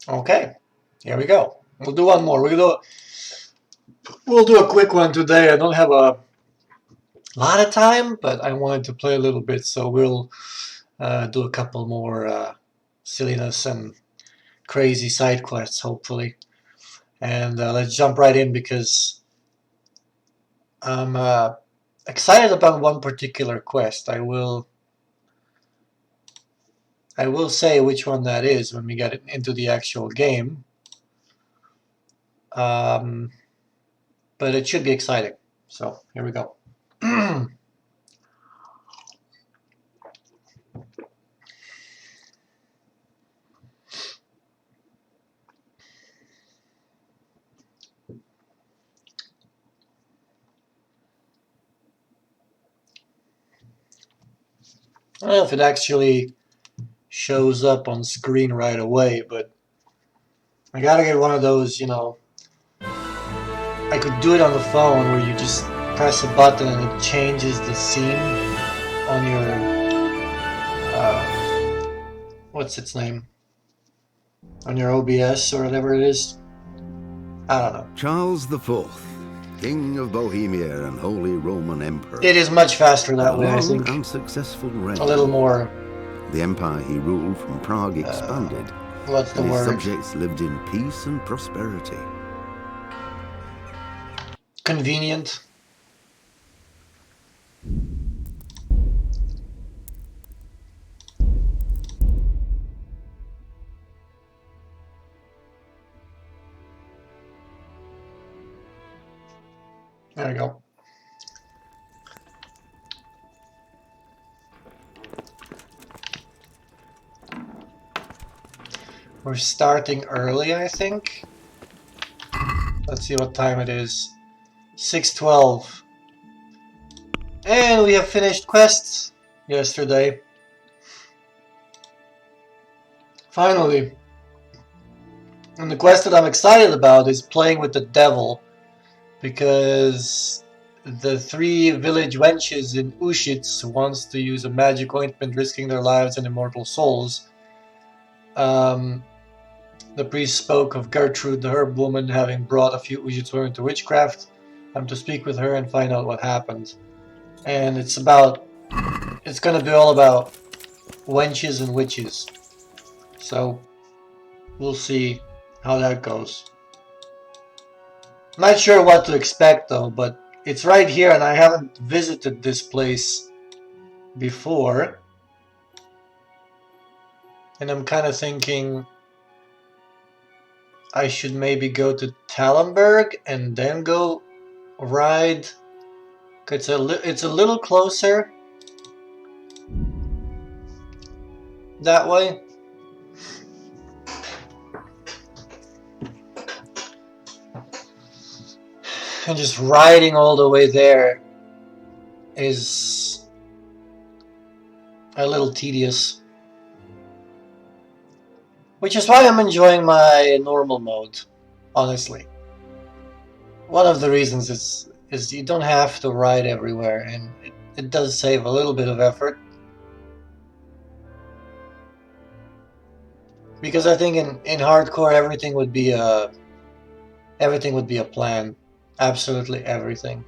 Okay, here we go. We'll do one more. We'll do a quick one today. I don't have a lot of time, but I wanted to play a little bit, so we'll do a couple more silliness and crazy side quests, hopefully. And let's jump right in because I'm excited about one particular quest. I will say which one that is when we get into the actual game. But it should be exciting. So here we go. I don't know if it actually shows up on screen right away, but I gotta get one of those, you know, I could do it on the phone where you just press a button and it changes the scene on your, what's its name? On your OBS or whatever it is. I don't know. Charles IV, King of Bohemia and Holy Roman Emperor. It is much faster that way, I Long think. and successful reign. A little more. The empire he ruled from Prague expanded. What's the and his word? subjects lived in peace and prosperity. Convenient. There we go. We're starting early, I think. Let's see what time it is. 6:12. And we have finished quests yesterday. Finally. And the quest that I'm excited about is playing with the devil, because the 3 village wenches in Ushitz wants to use a magic ointment, risking their lives and immortal souls. The priest spoke of Gertrude, the herb woman, having brought a few Ushitz women to witchcraft. I'm to speak with her and find out what happened. And it's gonna be all about wenches and witches. So we'll see how that goes. Not sure what to expect though, but it's right here and I haven't visited this place before. And I'm kind of thinking I should maybe go to Tallenberg and then go ride. It's a little closer that way. And just riding all the way there is a little tedious. Which is why I'm enjoying my normal mode, honestly. One of the reasons is you don't have to ride everywhere, and it does save a little bit of effort. Because I think in hardcore everything would be a plan. Absolutely everything.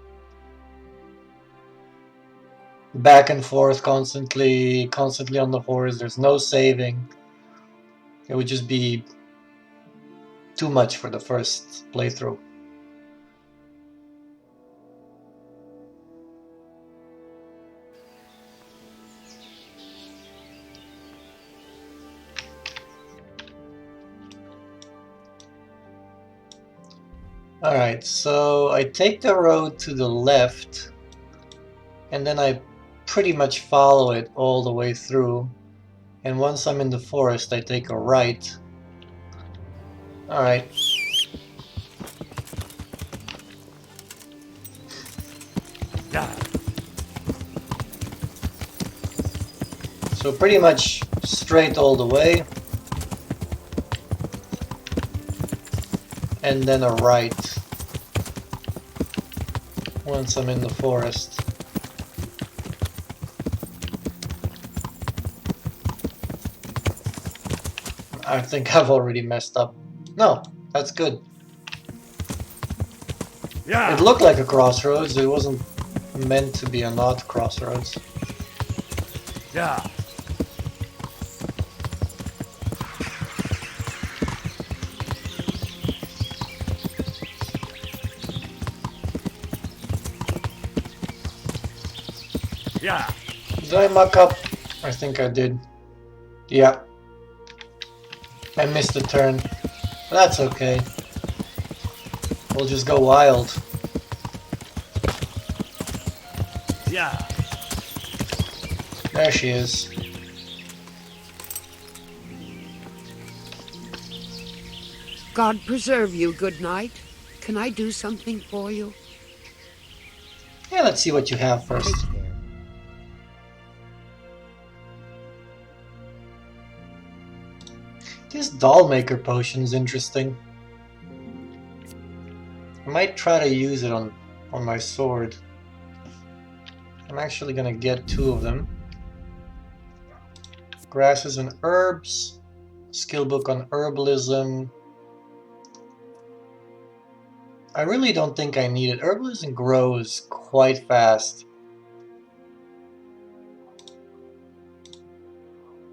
Back and forth constantly on the horse, there's no saving. It would just be too much for the first playthrough. Alright, so I take the road to the left, and then I pretty much follow it all the way through. And once I'm in the forest, I take a right. Alright. So pretty much straight all the way. And then a right once I'm in the forest. I think I've already messed up. No, that's good. Yeah. It looked like a crossroads. It wasn't meant to be a not crossroads. Yeah. Yeah. Did I muck up? I think I did. Yeah. I missed a turn. That's okay. We'll just go wild. Yeah. There she is. God preserve you, good night. Can I do something for you? Yeah, let's see what you have Take first. care. This doll maker potion is interesting. I might try to use it on my sword. I'm actually gonna get 2 of them. Grasses and herbs. Skill book on herbalism. I really don't think I need it. Herbalism grows quite fast.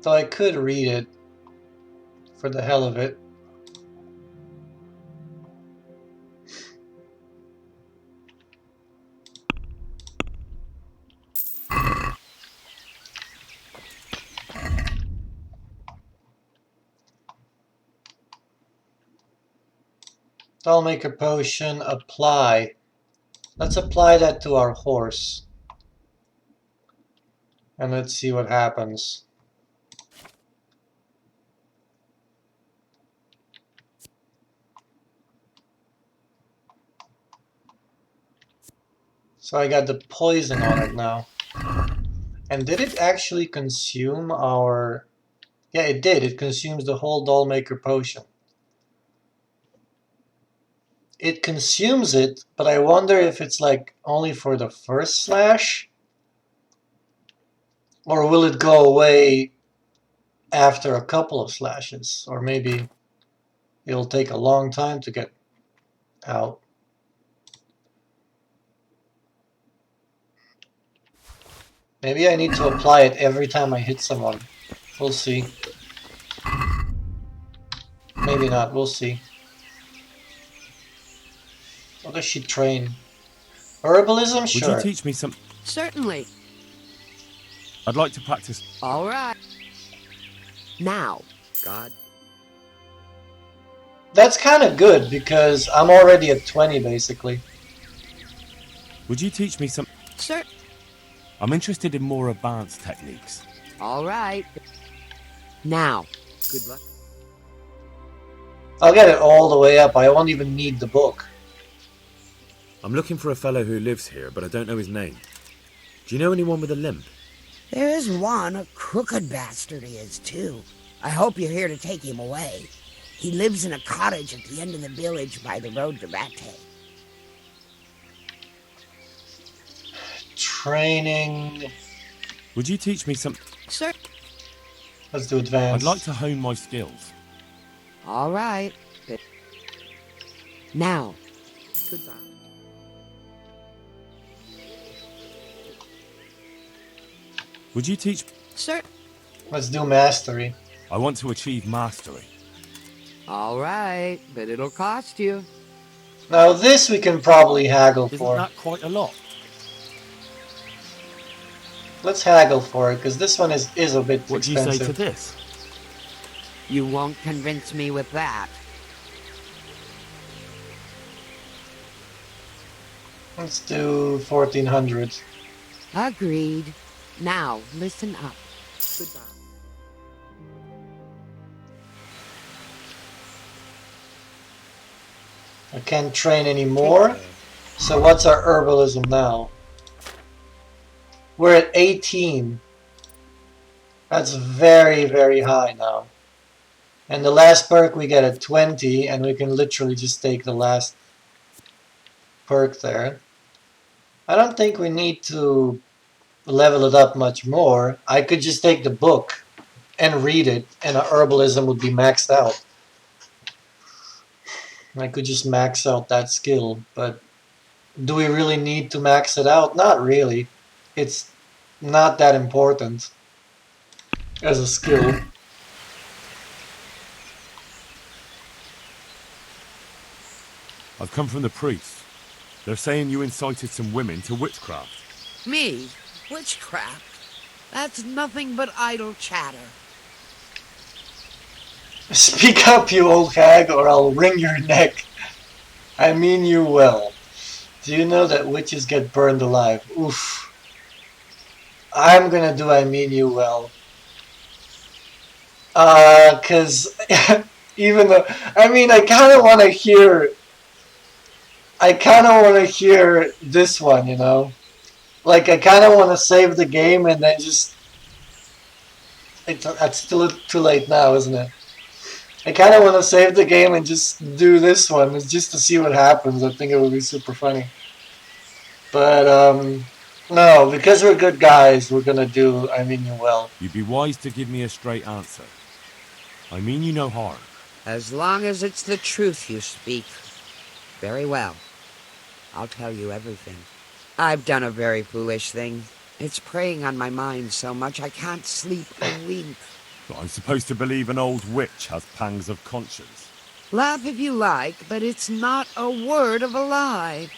So I could read it for the hell of it. I'll make a potion, apply. Let's apply that to our horse. And let's see what happens. So I got the poison on it now. And did it actually consume our... Yeah, it did. It consumes the whole doll maker potion. It consumes it, but I wonder if it's like only for the first slash? Or will it go away after a couple of slashes? Or maybe it'll take a long time to get out. Maybe I need to apply it every time I hit someone. We'll see. Maybe not, we'll see. What does she train? Herbalism? Sure. Would you teach me some? Certainly. I'd like to practice. All right. Now, God. That's kind of good because I'm already at 20 basically. Would you teach me some? Sir. I'm interested in more advanced techniques. All right. Now. Good luck. I'll get it all the way up. I won't even need the book. I'm looking for a fellow who lives here, but I don't know his name. Do you know anyone with a limp? There's one, a crooked bastard he is, too. I hope you're here to take him away. He lives in a cottage at the end of the village by the road to Bate. Training. Would you teach me some? Sir. Let's do advanced. I'd like to hone my skills. All right. Good. Now. Goodbye. Would you teach? Sir. Let's do mastery. I want to achieve mastery. All right, but it'll cost you. Now this we can probably haggle Isn't for. that quite a lot? Let's haggle for it, because this one is a bit What do you expensive. say to this? You won't convince me with that. Let's do 1400. Agreed. Now, listen up. Goodbye. I can't train anymore. So what's our herbalism now? We're at 18. That's very, very high now. And the last perk we get at 20, and we can literally just take the last perk there. I don't think we need to level it up much more. I could just take the book and read it, and a herbalism would be maxed out. I could just max out that skill, but do we really need to max it out? Not really. It's not that important as a skill. I've come from the priests. They're saying you incited some women to witchcraft. Me? Witchcraft? That's nothing but idle chatter. Speak up, you old hag, or I'll wring your neck. I mean you well. Do you know that witches get burned alive? Oof. I'm gonna do I mean you well. 'Cause even though, I mean, I kind of want to hear this one, you know? Like, I kind of want to save the game and then just... It's still too late now, isn't it? I kind of want to save the game and just do this one, just to see what happens. I think it would be super funny. But, no, because we're good guys, we're gonna do I mean you well. You'd be wise to give me a straight answer. I mean you no harm. As long as it's the truth you speak. Very well. I'll tell you everything. I've done a very foolish thing. It's preying on my mind so much I can't sleep a wink. But I'm supposed to believe an old witch has pangs of conscience. Laugh if you like, but it's not a word of a lie.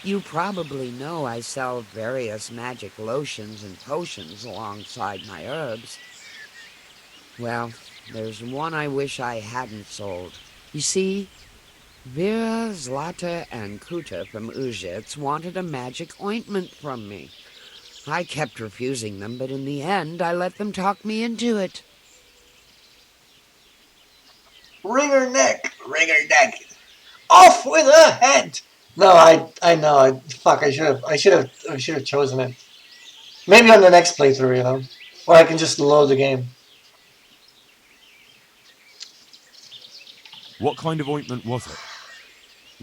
You probably know I sell various magic lotions and potions alongside my herbs. Well, there's one I wish I hadn't sold. You see, Vera, Zlata, and Kuta from Uzhitz wanted a magic ointment from me. I kept refusing them, but in the end, I let them talk me into it. Wring her neck! Wring her neck! Off with her head! No, I know. Fuck, I should have chosen it. Maybe on the next playthrough, you know, or I can just load the game. What kind of ointment was it?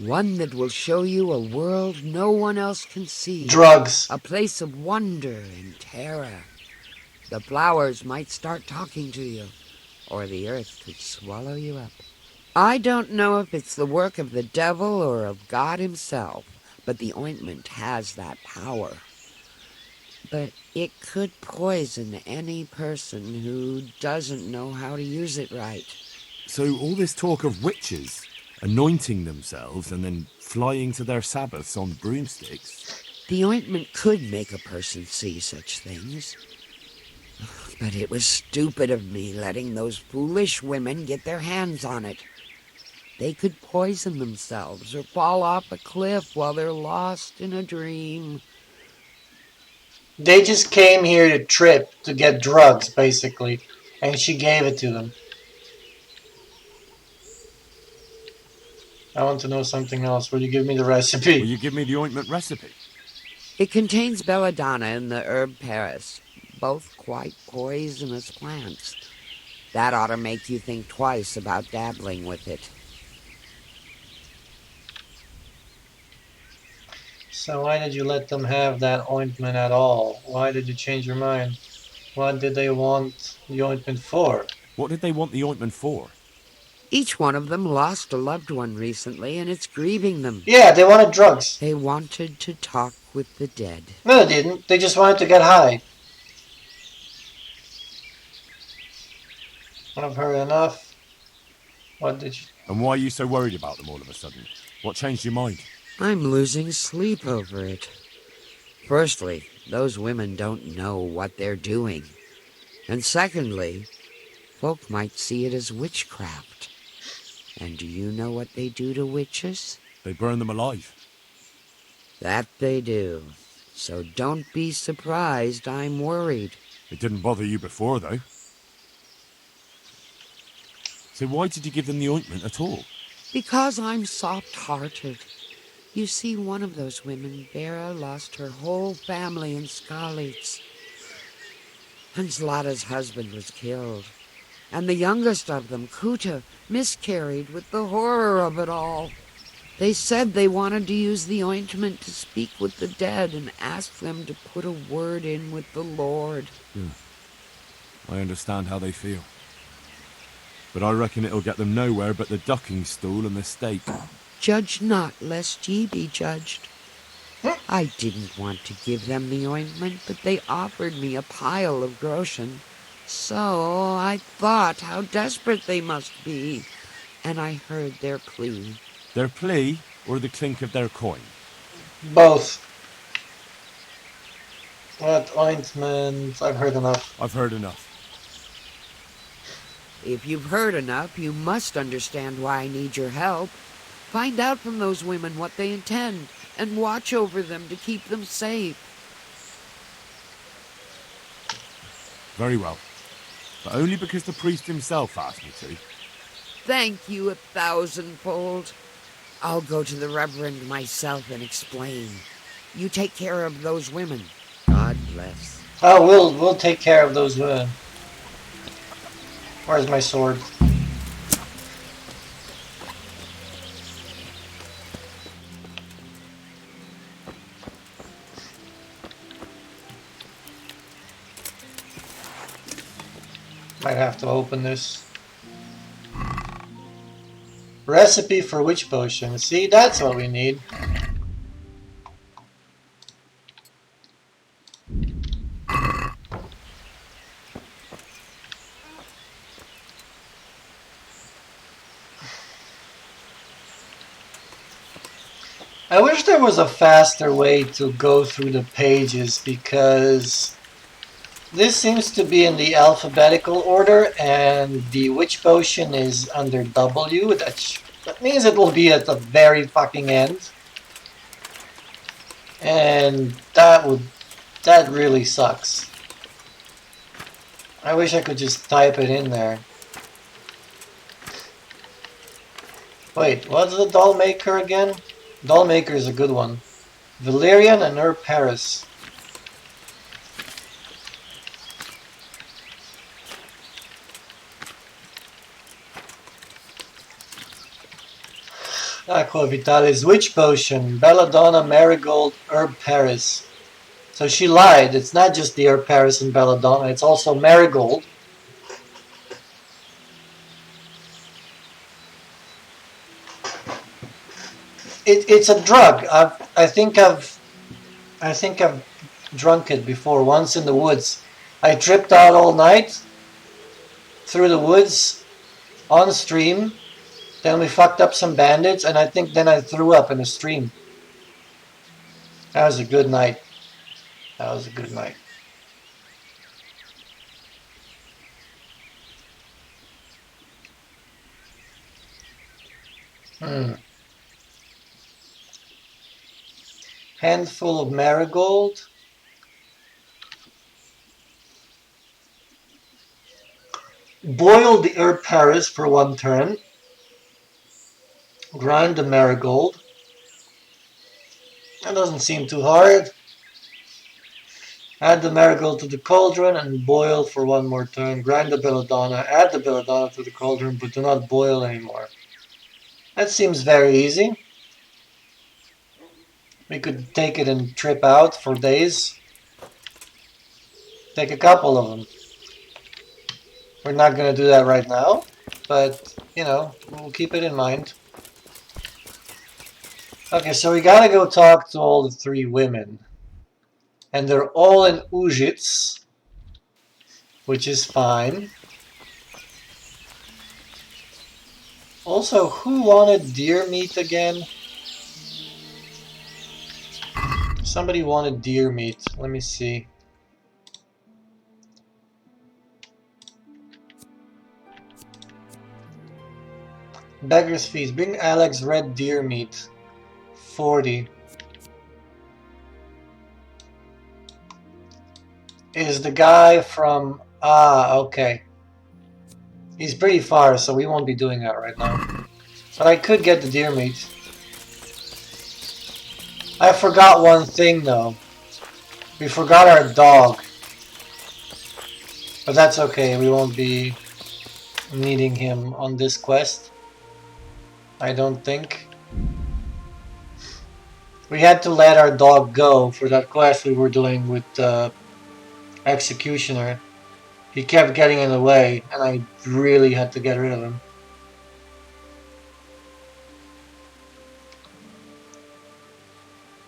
One that will show you a world no one else can see. Drugs. A place of wonder and terror. The flowers might start talking to you, or the earth could swallow you up. I don't know if it's the work of the devil or of God himself, but the ointment has that power. But it could poison any person who doesn't know how to use it right. So all this talk of witches anointing themselves and then flying to their sabbaths on broomsticks. The ointment could make a person see such things. But it was stupid of me letting those foolish women get their hands on it. They could poison themselves or fall off a cliff while they're lost in a dream. They just came here to trip to get drugs, basically, and she gave it to them. I want to know something else. Will you give me the recipe? Will you give me the ointment recipe? It contains belladonna and the herb Paris, both quite poisonous plants. That ought to make you think twice about dabbling with it. So why did you let them have that ointment at all? Why did you change your mind? What did they want the ointment for? What did they want the ointment for? Each one of them lost a loved one recently, and it's grieving them. Yeah, they wanted drugs. They wanted to talk with the dead. No, they didn't. They just wanted to get high. I've heard enough. What did you... And why are you so worried about them all of a sudden? What changed your mind? I'm losing sleep over it. Firstly, those women don't know what they're doing. And secondly, folk might see it as witchcraft. And do you know what they do to witches? They burn them alive. That they do. So don't be surprised I'm worried. It didn't bother you before, though. So why did you give them the ointment at all? Because I'm soft-hearted. You see, one of those women, Vera, lost her whole family in Skalitz. And Zlata's husband was killed. And the youngest of them, Kuta, miscarried with the horror of it all. They said they wanted to use the ointment to speak with the dead and ask them to put a word in with the Lord. I understand how they feel. But I reckon it'll get them nowhere but the ducking stool and the stake. Judge not, lest ye be judged. I didn't want to give them the ointment, but they offered me a pile of groschen. So I thought how desperate they must be, and I heard their plea. Their plea, or the clink of their coin? Both. What ointment? I've heard enough. I've heard enough. If you've heard enough, you must understand why I need your help. Find out from those women what they intend, and watch over them to keep them safe. Very well. But only because the priest himself asked me to. Thank you 1,000-fold. I'll go to the Reverend myself and explain. You take care of those women. God bless. Oh, we'll take care of those women. Where's my sword? Might have to open this. Recipe for witch potion. See, that's what we need. I wish there was a faster way to go through the pages, because this seems to be in the alphabetical order and the witch potion is under W. That means it will be at the very fucking end. And that really sucks. I wish I could just type it in there. Wait, what's the doll maker again? Doll maker is a good one. Valerian and Herb Paris. Aqua Vitalis Witch Potion, Belladonna, Marigold, Herb Paris. So she lied. It's not just the Herb Paris and Belladonna, it's also Marigold. It's a drug. I think I've drunk it before, once in the woods. I tripped out all night through the woods on stream. Then we fucked up some bandits, and I think then I threw up in a stream. That was a good night. That was a good night. Handful of marigold. Boil the herb Paris for 1 turn. Grind the marigold. That doesn't seem too hard. Add the marigold to the cauldron and boil for 1 more turn. Grind the belladonna. Add the belladonna to the cauldron, but do not boil anymore. That seems very easy. We could take it and trip out for days. Take a couple of them. We're not going to do that right now, but, you know, we'll keep it in mind. Okay, so we gotta go talk to all the 3 women. And they're all in Ujits, which is fine. Also, who wanted deer meat again? Somebody wanted deer meat. Let me see. Beggar's Feast. Bring Alex red deer meat. 40. Is the guy from... Ah, okay. He's pretty far, so we won't be doing that right now. But I could get the deer meat. I forgot one thing, though. We forgot our dog. But that's okay, we won't be needing him on this quest. I don't think. We had to let our dog go for that quest we were doing with the Executioner. He kept getting in the way, and I really had to get rid of him.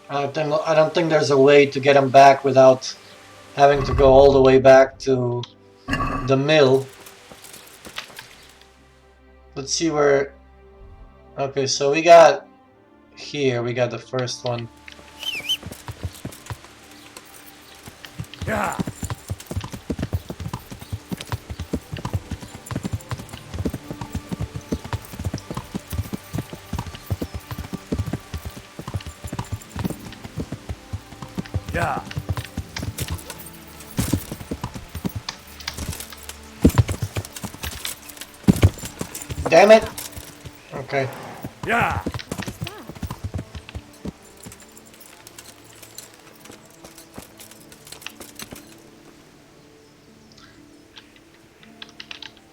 I don't think there's a way to get him back without having to go all the way back to the mill. Let's see where... Okay, so we got... Here, we got the first one. Yeah. Yeah. Damn it! Okay. Yeah.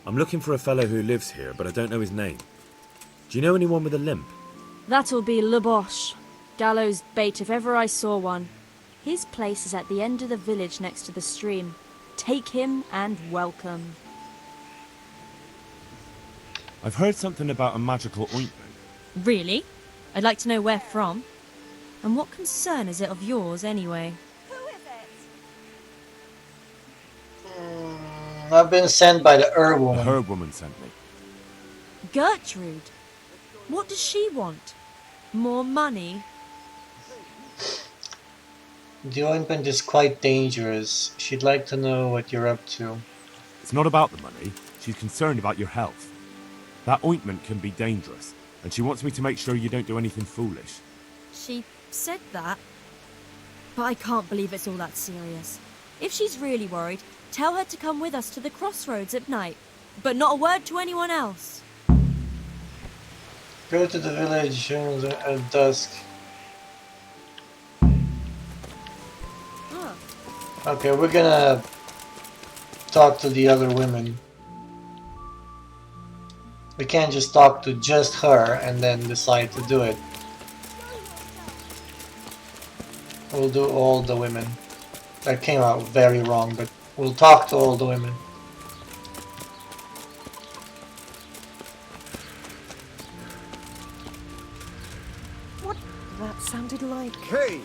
I'm looking for a fellow who lives here, but I don't know his name. Do you know anyone with a limp? That'll be Le Boche. Gallows bait if ever I saw one. His place is at the end of the village next to the stream. Take him and welcome. I've heard something about a magical ointment. Really? I'd like to know where from. And what concern is it of yours, anyway? I've been sent by the herb The woman. herb woman sent me. Gertrude? What does she want? More money? The ointment is quite dangerous. She'd like to know what you're up to. It's not about the money. She's concerned about your health. That ointment can be dangerous, and she wants me to make sure you don't do anything foolish. She said that? But I can't believe it's all that serious. If she's really worried, tell her to come with us to the crossroads at night. But not a word to anyone else. Go to the village at dusk. Okay, we're gonna talk to the other women. We can't just talk to just her and then decide to do it. We'll do all the women. That came out very wrong, but we'll talk to all the women. What that sounded like? Hey!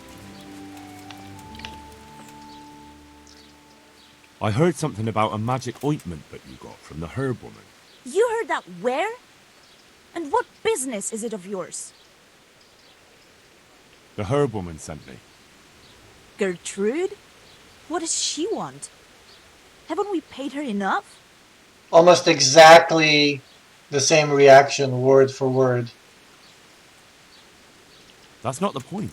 I heard something about a magic ointment that you got from the herb woman. You heard that where? And what business is it of yours? The herb woman sent me. Gertrude? What does she want? Haven't we paid her enough? Almost exactly the same reaction, word for word. That's not the point.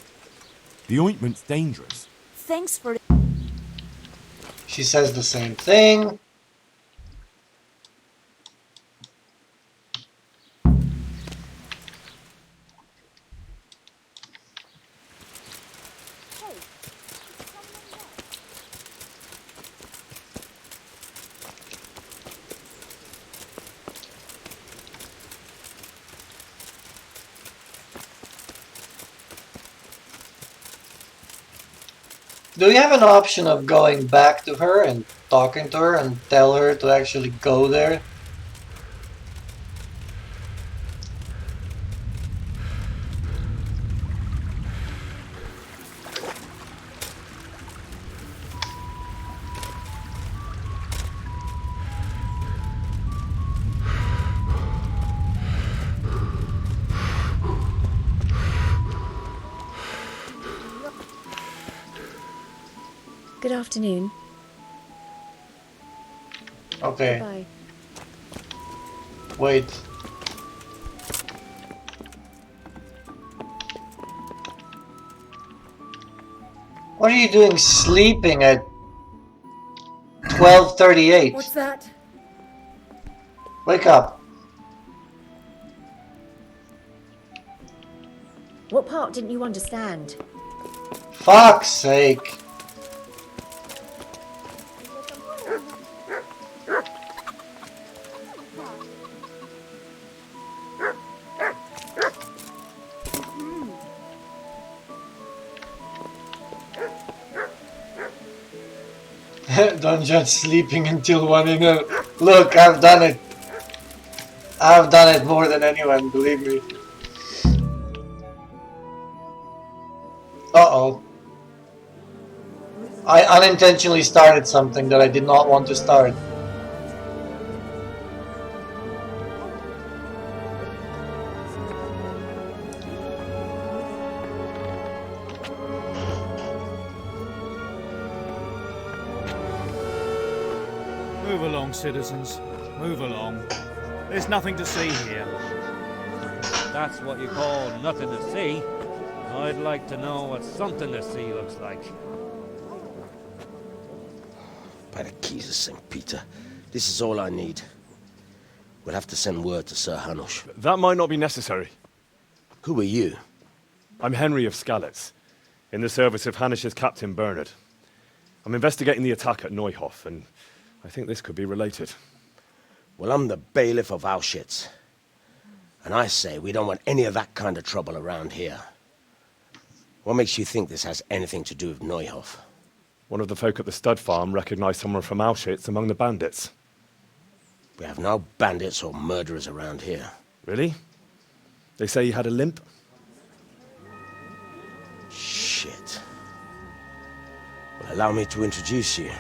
The ointment's dangerous. Thanks for... She says the same thing. Do we have an option of going back to her and talking to her and tell her to actually go there? Good afternoon. Okay, Bye. wait. What are you doing sleeping at 12:38? What's that? Wake up. What part didn't you understand? Fuck's sake. Don't judge sleeping until 1 a.m. Look, I've done it. I've done it more than anyone, believe me. Uh-oh. I unintentionally started something that I did not want to start. Move along, citizens. Move along. There's nothing to see here. That's what you call nothing to see. I'd like to know what something to see looks like. By the keys of St. Peter, this is all I need. We'll have to send word to Sir Hanush. That might not be necessary. Who are you? I'm Henry of Skalitz, in the service of Hanush's Captain Bernard. I'm investigating the attack at Neuhof, and I think this could be related. Well, I'm the bailiff of Auschwitz. And I say we don't want any of that kind of trouble around here. What makes you think this has anything to do with Neuhof? One of the folk at the stud farm recognized someone from Auschwitz among the bandits. We have no bandits or murderers around here. Really? They say he had a limp? Shit. Well, allow me to introduce you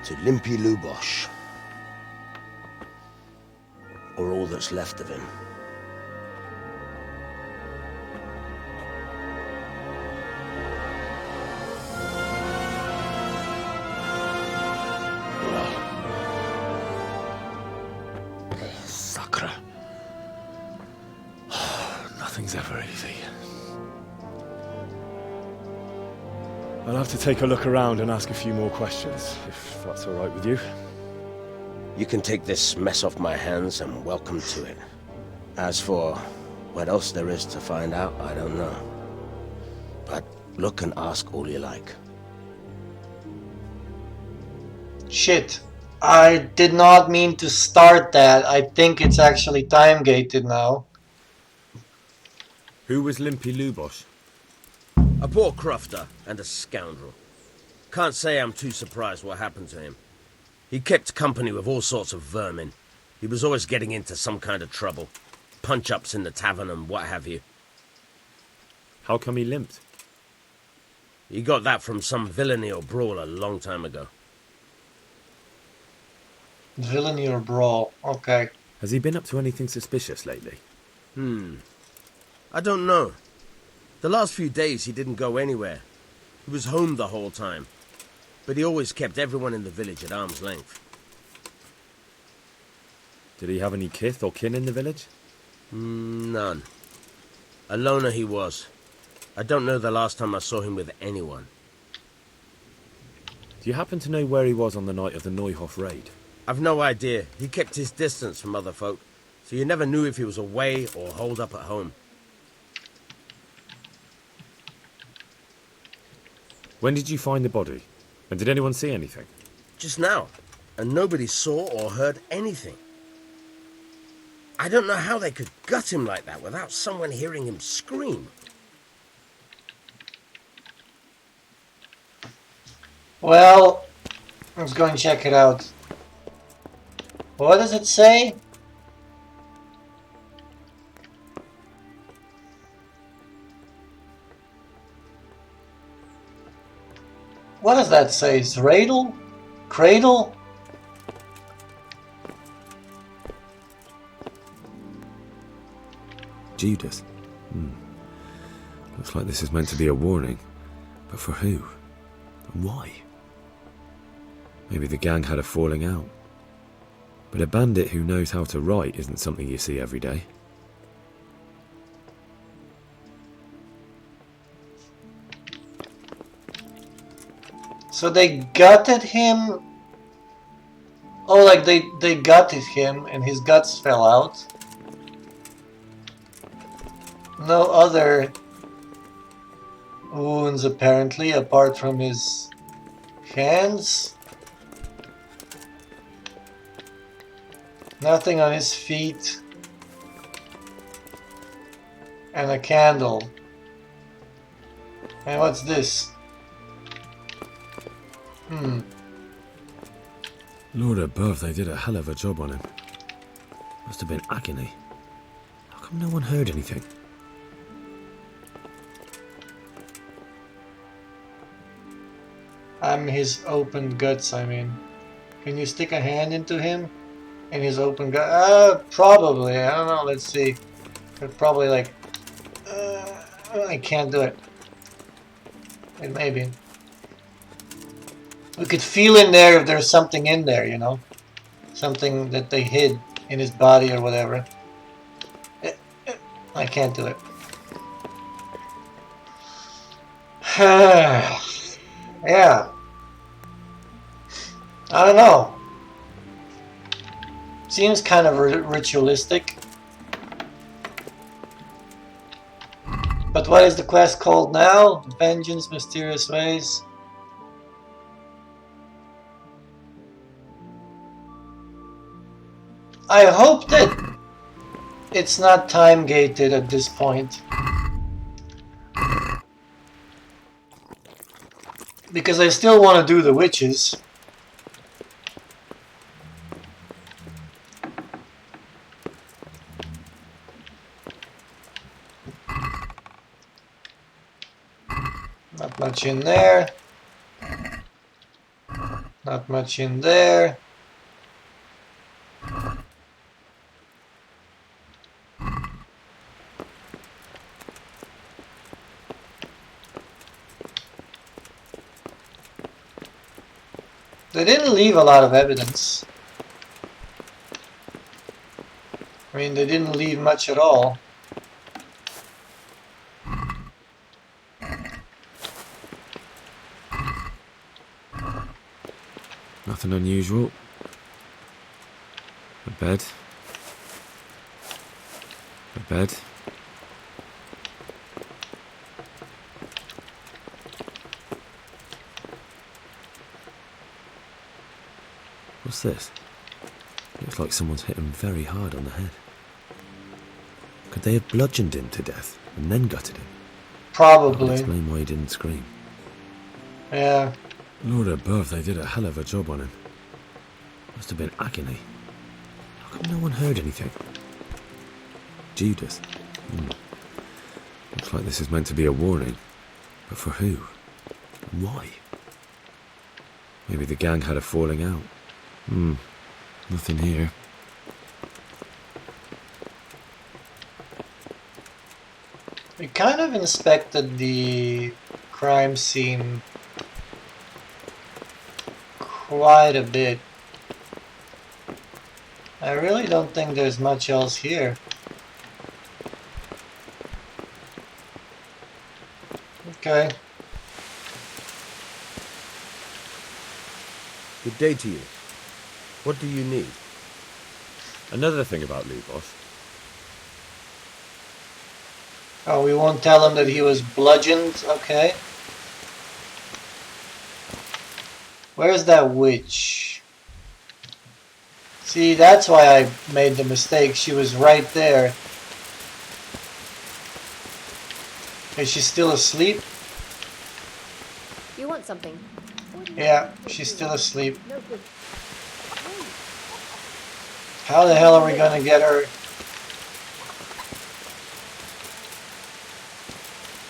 to Limpy Lubosh. Or all that's left of him. Sakra. Nothing's ever easy. I'll have to take a look around and ask a few more questions, if that's all right with you. You can take this mess off my hands and welcome to it. As for what else there is to find out, I don't know. But look and ask all you like. Shit. I did not mean to start that. I think it's actually time-gated now. Who was Limpy Lubosh? A poor crofter and a scoundrel. Can't say I'm too surprised what happened to him. He kept company with all sorts of vermin. He was always getting into some kind of trouble. Punch-ups in the tavern and what have you. How come he limped? He got that from some villainy or brawl a long time ago. Villainy or brawl. Okay. Has he been up to anything suspicious lately? I don't know. The last few days he didn't go anywhere. He was home the whole time. But he always kept everyone in the village at arm's length. Did he have any kith or kin in the village? None. A loner he was. I don't know the last time I saw him with anyone. Do you happen to know where he was on the night of the Neuhof raid? I've no idea. He kept his distance from other folk, so you never knew if he was away or holed up at home. When did you find the body? And did anyone see anything? Just now, and nobody saw or heard anything. I don't know how they could gut him like that without someone hearing him scream. Well, let's go and check it out. What does it say? What does that say? Cradle? Cradle? Judas. Looks like this is meant to be a warning. But for who? And why? Maybe the gang had a falling out. But a bandit who knows how to write isn't something you see every day. So they gutted him. Oh, like they gutted him and his guts fell out. No other wounds apparently, apart from his hands. Nothing on his feet. And a candle. And what's this? Lord above, they did a hell of a job on him. Must have been agony. How come no one heard anything? I'm his open guts, I mean. Can you stick a hand into him? In his open gut? Probably. I don't know. Let's see. But probably like... I can't do it. Maybe. We could feel in there if there's something in there, you know? Something that they hid in his body or whatever. I can't do it. Yeah. I don't know. Seems kind of ritualistic. But what is the quest called now? Vengeance, Mysterious Ways. I hope that it's not time gated at this point. Because I still want to do the witches. Not much in there. Not much in there. They didn't leave a lot of evidence. I mean, they didn't leave much at all. Nothing unusual. A bed. A bed. What's this? Looks like someone's hit him very hard on the head. Could they have bludgeoned him to death and then gutted him? Probably. That would explain why he didn't scream. Yeah. Lord above, they did a hell of a job on him. Must have been agony. How come no one heard anything? Judas. Looks like this is meant to be a warning. But for who? And why? Maybe the gang had a falling out. Nothing here. We kind of inspected the crime scene quite a bit. I really don't think there's much else here. Okay. Good day to you. What do you need? Another thing about Lubos. Oh, we won't tell him that he was bludgeoned? Okay. Where's that witch? See, that's why I made the mistake. She was right there. Is she still asleep? You want something? Yeah, she's still asleep. How the hell are we gonna get her?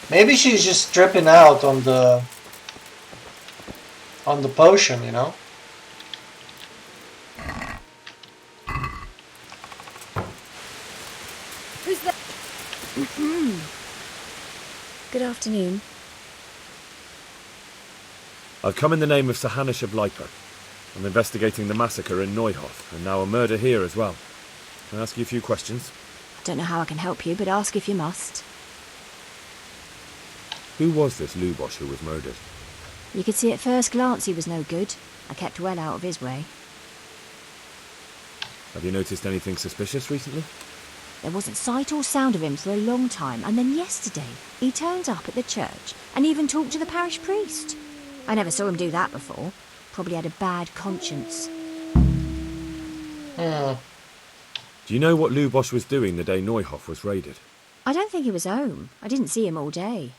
Maybe she's just stripping out on the potion, you know? Who's that? Good afternoon. I've come in the name of Sir Hanish of Leiper. I'm investigating the massacre in Neuhof, and now a murder here as well. Can I ask you a few questions? Don't know how I can help you, but ask if you must. Who was this Lubos who was murdered? You could see at first glance he was no good. I kept well out of his way. Have you noticed anything suspicious recently? There wasn't sight or sound of him for a long time, and then yesterday he turned up at the church and even talked to the parish priest. I never saw him do that before. Probably had a bad conscience. Do you know what Lubos was doing the day Neuhof was raided? I don't think he was home. I didn't see him all day.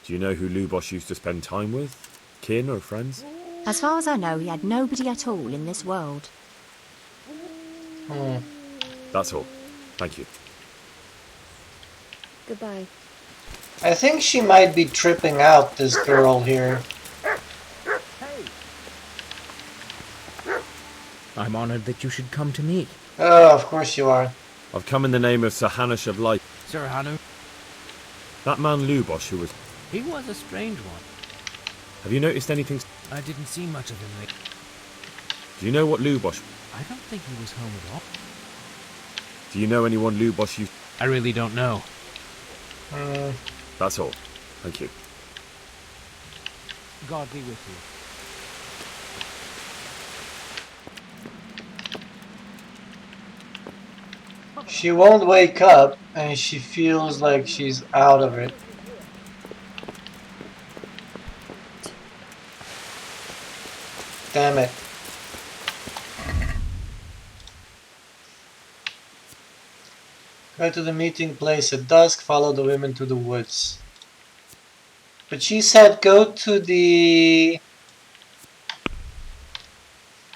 Do you know who Lubos used to spend time with? Kin or friends? As far as I know, he had nobody at all in this world. That's all. Thank you. Goodbye. I think she might be tripping out, this girl here. I'm honored that you should come to me. Oh, of course you are. I've come in the name of Sir Hanush of Light. Sir Hanu? That man Lubos who was... He was a strange one. Have you noticed anything... I didn't see much of him lately. Do you know what Lubos... I don't think he was home at all. Do you know anyone Lubos used... I really don't know. That's all. Thank you. God be with you. She won't wake up, and she feels like she's out of it. Damn it. Go to the meeting place at dusk, follow the women to the woods. But she said go to the...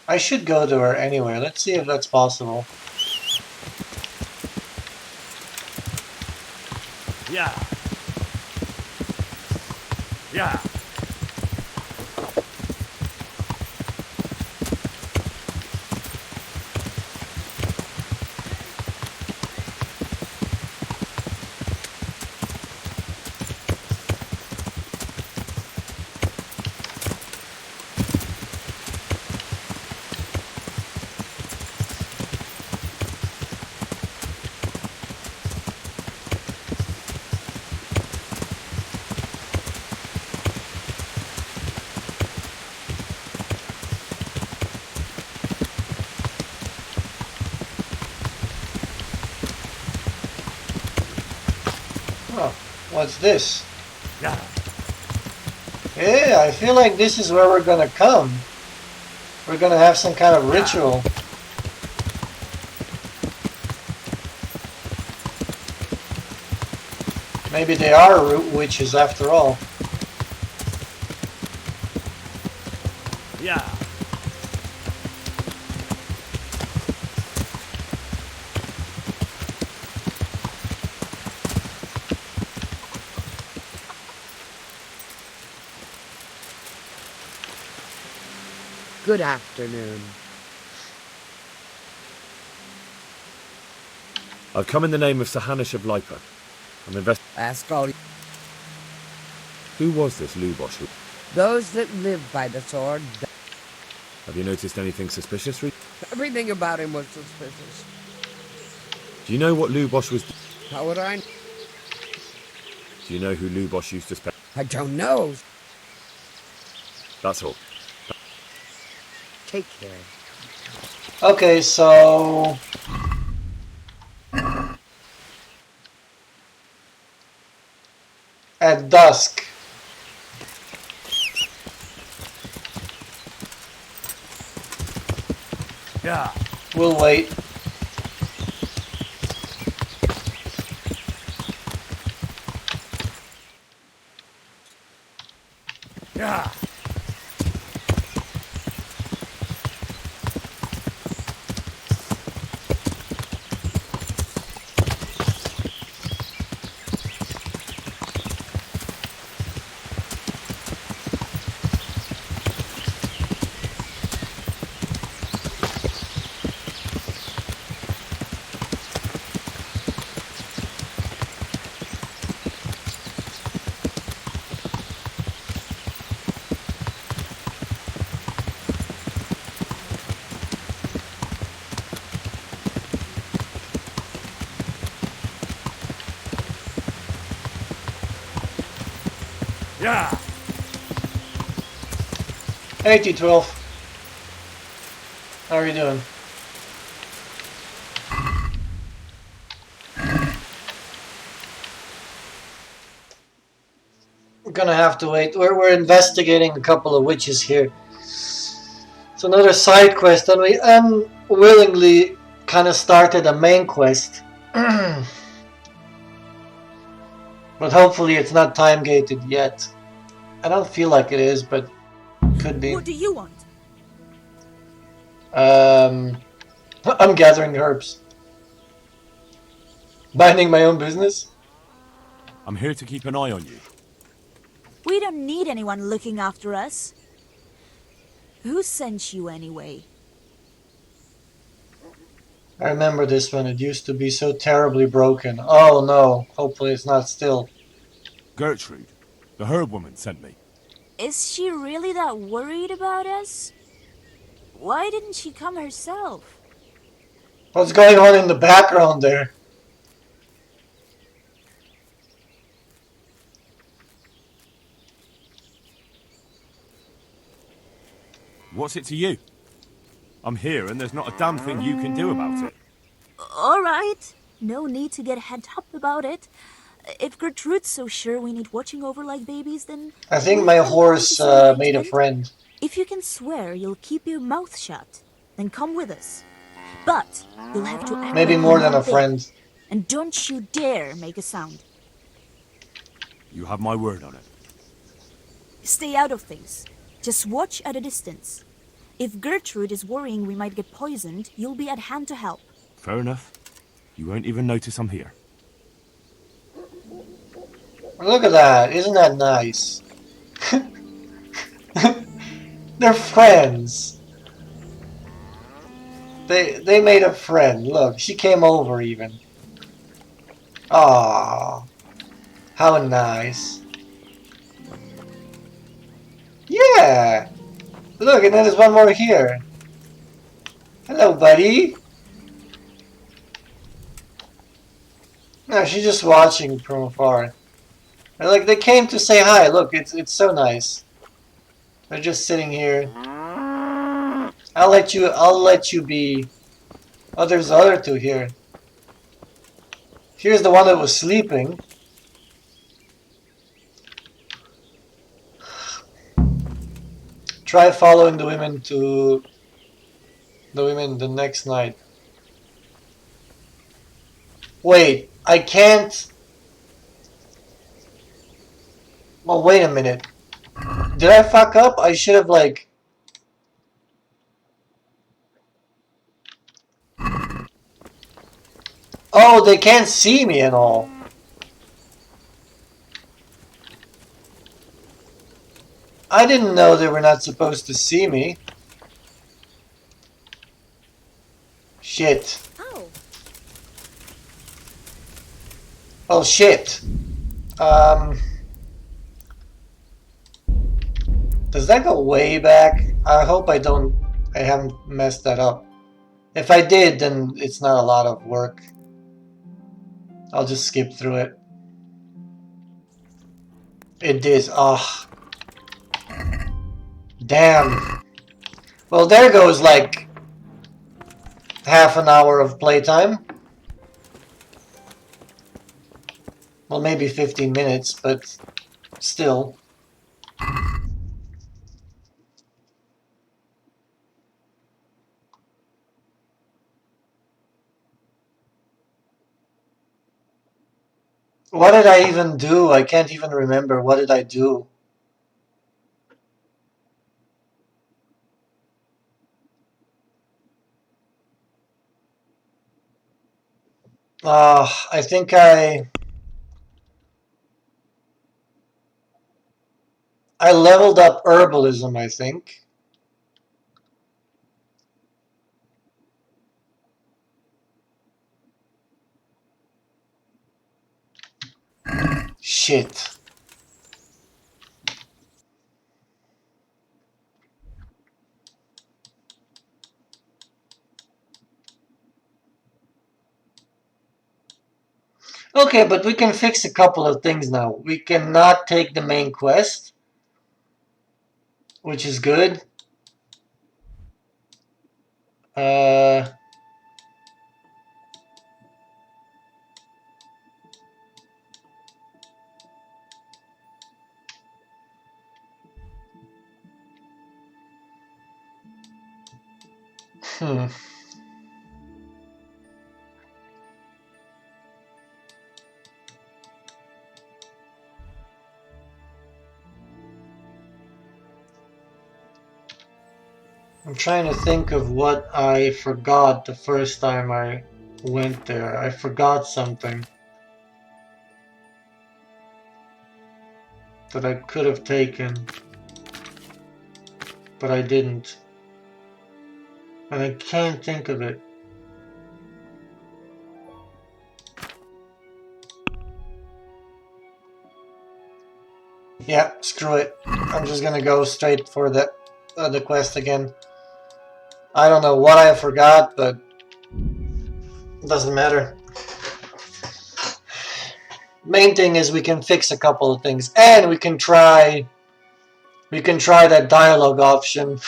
I should go to her anyway. Let's see if that's possible. Yeah. Yeah. Oh, what's this? Yeah. Yeah, I feel like this is where we're gonna come. We're gonna have some kind of ritual. Maybe they are witches after all. Yeah. Good afternoon. I've come in the name of Sir Hanush of Lipa. I'm Ask all Who was this Lubos? those that live by the sword. Have you noticed anything suspicious? Do Everything about him was suspicious. you know what Lubos was... How would I? Do you know who Lubos used to spend... I don't know. That's all. Take care. Okay, so... At dusk. Yeah. We'll wait. Yeah. Yeah. Hey T12. How are you doing? We're gonna have to wait. We're investigating a couple of witches here. It's another side quest, and we unwillingly kind of started a main quest. But hopefully it's not time gated yet. I don't feel like it is, but could be. What do you want? I'm gathering herbs. Minding my own business. I'm here to keep an eye on you. We don't need anyone looking after us. Who sent you anyway? I remember this one. It used to be so terribly broken. Oh no. Hopefully it's not still. Gertrude, the herb woman, sent me. Is she really that worried about us? Why didn't she come herself? What's going on in the background there? What's it to you? I'm here and there's not a damn thing you can do about it. All right. No need to get head up about it. If Gertrude's so sure we need watching over like babies, then... I think we'll my come horse to some made a arrangement. friend. If you can swear you'll keep your mouth shut, then come with us. But you'll have to act Maybe like more you than know a friend. big. And don't you dare make a sound. You have my word on it. Stay out of things. Just watch at a distance. If Gertrude is worrying we might get poisoned, you'll be at hand to help. Fair enough. You won't even notice I'm here. Look at that. Isn't that nice? They're friends. They made a friend. Look, she came over even. Ah, how nice. Yeah. Look, and then there's one more here. Hello, buddy. No, she's just watching from afar. And like they came to say hi. Look, it's so nice. They're just sitting here. I'll let you be. Oh, there's the other two here. Here's the one that was sleeping. Try following the women to the next night. Wait, I can't. Well, wait a minute. Did I fuck up? I should have like. Oh, they can't see me and all. I didn't know they were not supposed to see me. Shit. Oh. Oh shit. Does that go way back? I hope I haven't messed that up. If I did, then it's not a lot of work. I'll just skip through it. It did. Ah. Damn. Well, there goes like half an hour of playtime. Well, maybe 15 minutes, but still. What did I even do? I can't even remember. What did I do? I think I leveled up herbalism, I think. Shit. Okay, but we can fix a couple of things now. We cannot take the main quest, which is good. Uh... Hmm. I'm trying to think of what I forgot the first time I went there. I forgot something that I could have taken, but I didn't. And I can't think of it. Yeah, screw it. I'm just gonna go straight for the quest again. I don't know what I forgot, but it doesn't matter. Main thing is we can fix a couple of things, and we can try that dialogue option.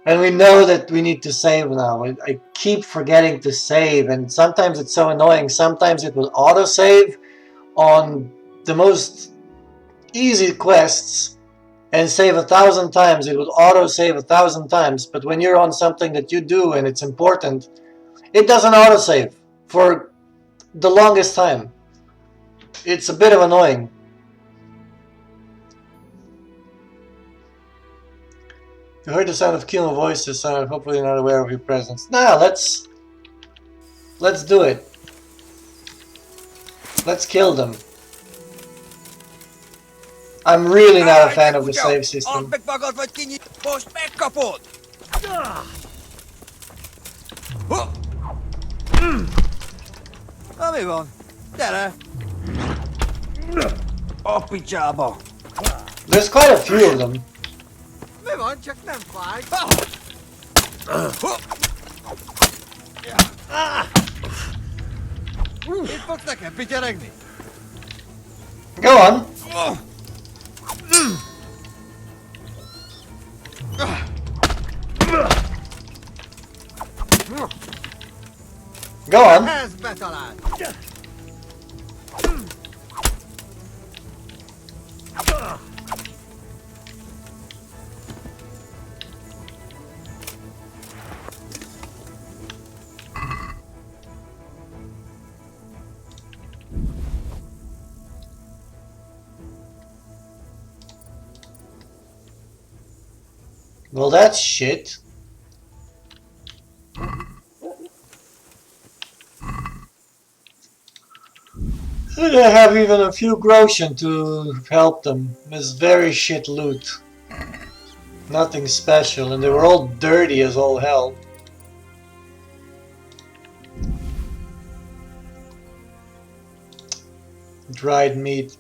And we know that we need to save now. I keep forgetting to save, and sometimes it's so annoying. Sometimes it will auto-save on the most easy quests and save 1,000 times. It will auto-save 1,000 times, but when you're on something that you do and it's important, it doesn't auto-save for the longest time. It's a bit of annoying. You heard the sound of killing voices, so I'm hopefully not aware of your presence. Now, let's do it. Let's kill them. I'm really not a fan of the save system. Ami van? Gyere! A picsába! There's quite a few of them. Mi van, csak nem fáj? Itt fogsz nekem pityeregni? Go on. Go on. Ez betalált! Well, that's shit. And I have even a few groschen to help them. It's very shit loot. Nothing special, and they were all dirty as all hell. Dried meat.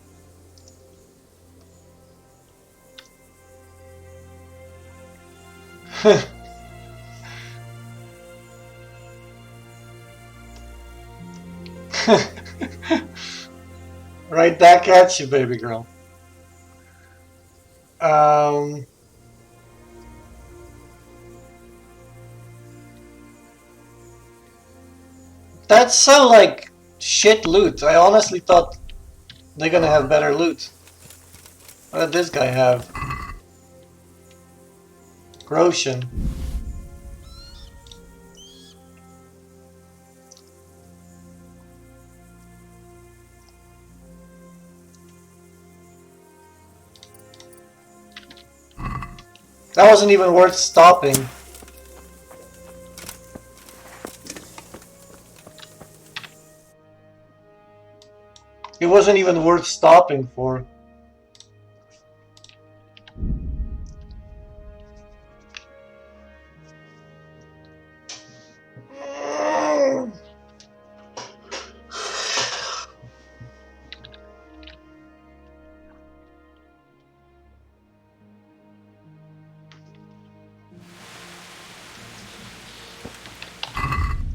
Right back at you, baby girl. That's so like shit loot. I honestly thought they're gonna have better loot. What did this guy have? Groschen. That wasn't even worth stopping. It wasn't even worth stopping for.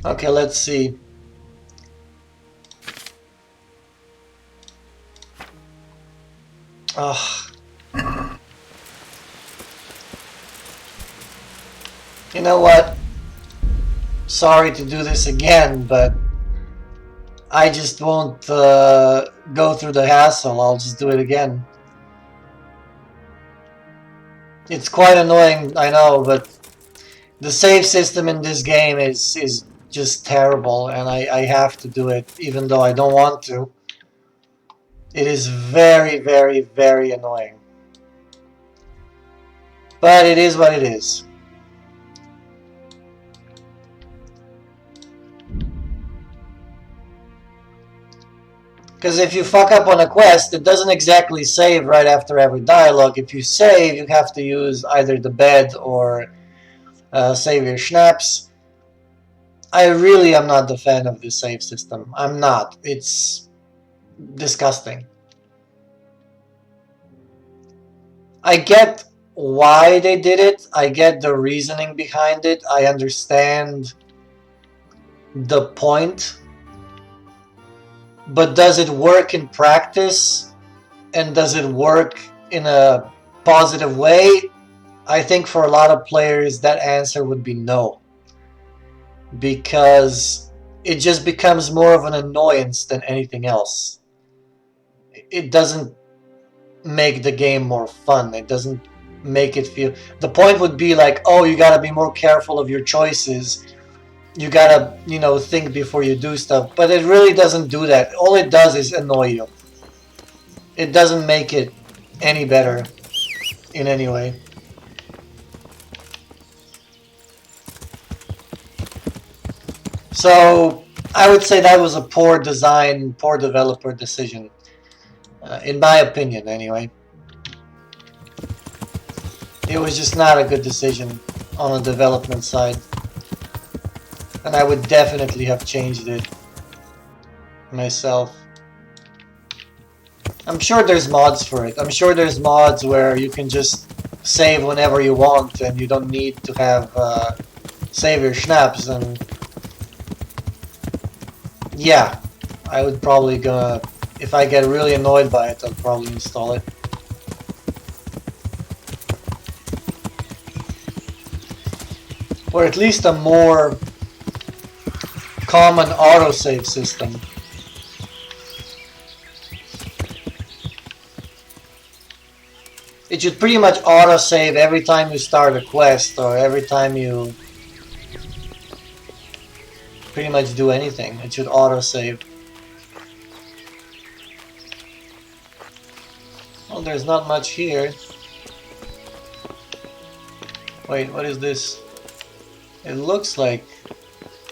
Okay, let's see. You know what? Sorry to do this again, but I just won't go through the hassle. I'll just do it again. It's quite annoying, I know, but the save system in this game is just terrible, and I have to do it even though I don't want to. It is very, very, very annoying. But it is what it is. Because if you fuck up on a quest, it doesn't exactly save right after every dialogue. If you save, you have to use either the bed or save your schnapps. I really am not the fan of this save system. I'm not. It's disgusting. I get why they did it. I get the reasoning behind it. I understand the point. But does it work in practice? And does it work in a positive way? I think for a lot of players that answer would be no. Because it just becomes more of an annoyance than anything else. It doesn't make the game more fun. It doesn't make it feel... The point would be like, oh, you gotta be more careful of your choices. You gotta, you know, think before you do stuff. But it really doesn't do that. All it does is annoy you. It doesn't make it any better in any way. So I would say that was a poor design, poor developer decision. In my opinion, anyway. It was just not a good decision on the development side. And I would definitely have changed it myself. I'm sure there's mods for it. I'm sure there's mods where you can just save whenever you want and you don't need to have save your schnapps. And yeah, I would probably gonna, if I get really annoyed by it, I'll probably install it. Or at least a more common autosave system. It should pretty much autosave every time you start a quest or every time you pretty much do anything. It should autosave. Well, there's not much here. Wait, what is this? It looks like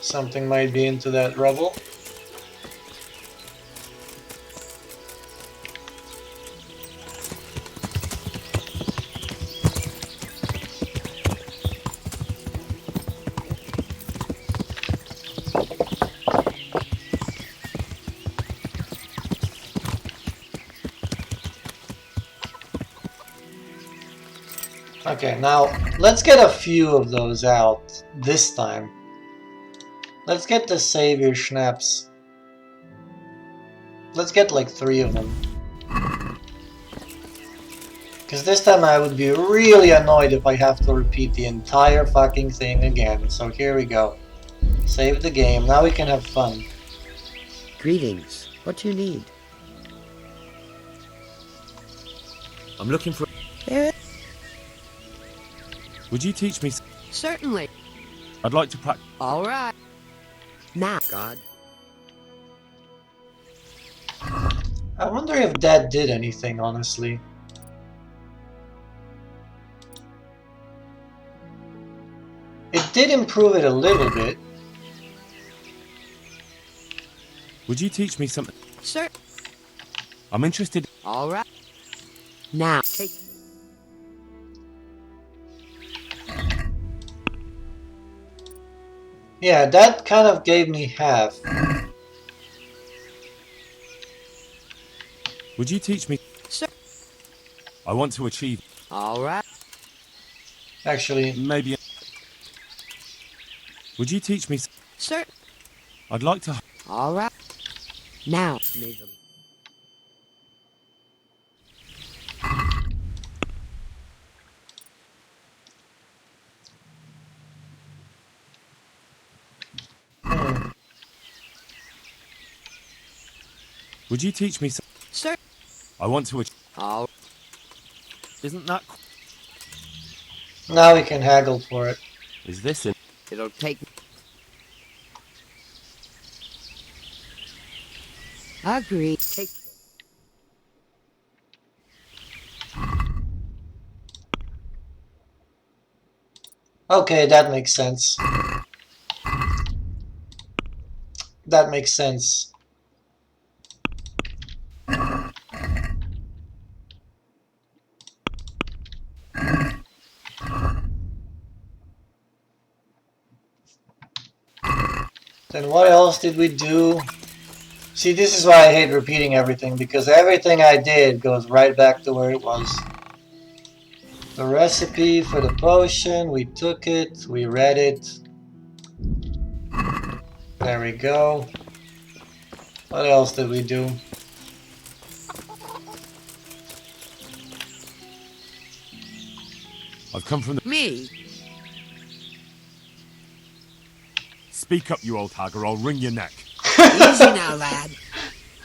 something might be into that rubble. Okay, now let's get a few of those out this time. Let's get the savior schnapps. Let's get like 3 of them. Because this time I would be really annoyed if I have to repeat the entire fucking thing again. So here we go. Save the game. Now we can have fun. Greetings. What do you need? I'm looking for... Would you teach me... Certainly. I'd like to practice... All right. Now, God. I wonder if that did anything, honestly. It did improve it a little bit. Would you teach me something? Sir. I'm interested... All right. Now, take... Yeah, that kind of gave me half. Would you teach me... Sir. I want to achieve... All right. Actually... Maybe... Would you teach me... Sir. I'd like to... All right. Now, Would you teach me... Sir. I want to... All. Isn't that... Now we can haggle for it. Is this in... It'll take... agree. Take... Okay, that makes sense. That makes sense. Then what else did we do? See, this is why I hate repeating everything, because everything I did goes right back to where it was. The recipe for the potion, we took it, we read it. There we go. What else did we do? I've come from the... Me? Speak up, you old hag, or I'll wring your neck. Easy now, lad.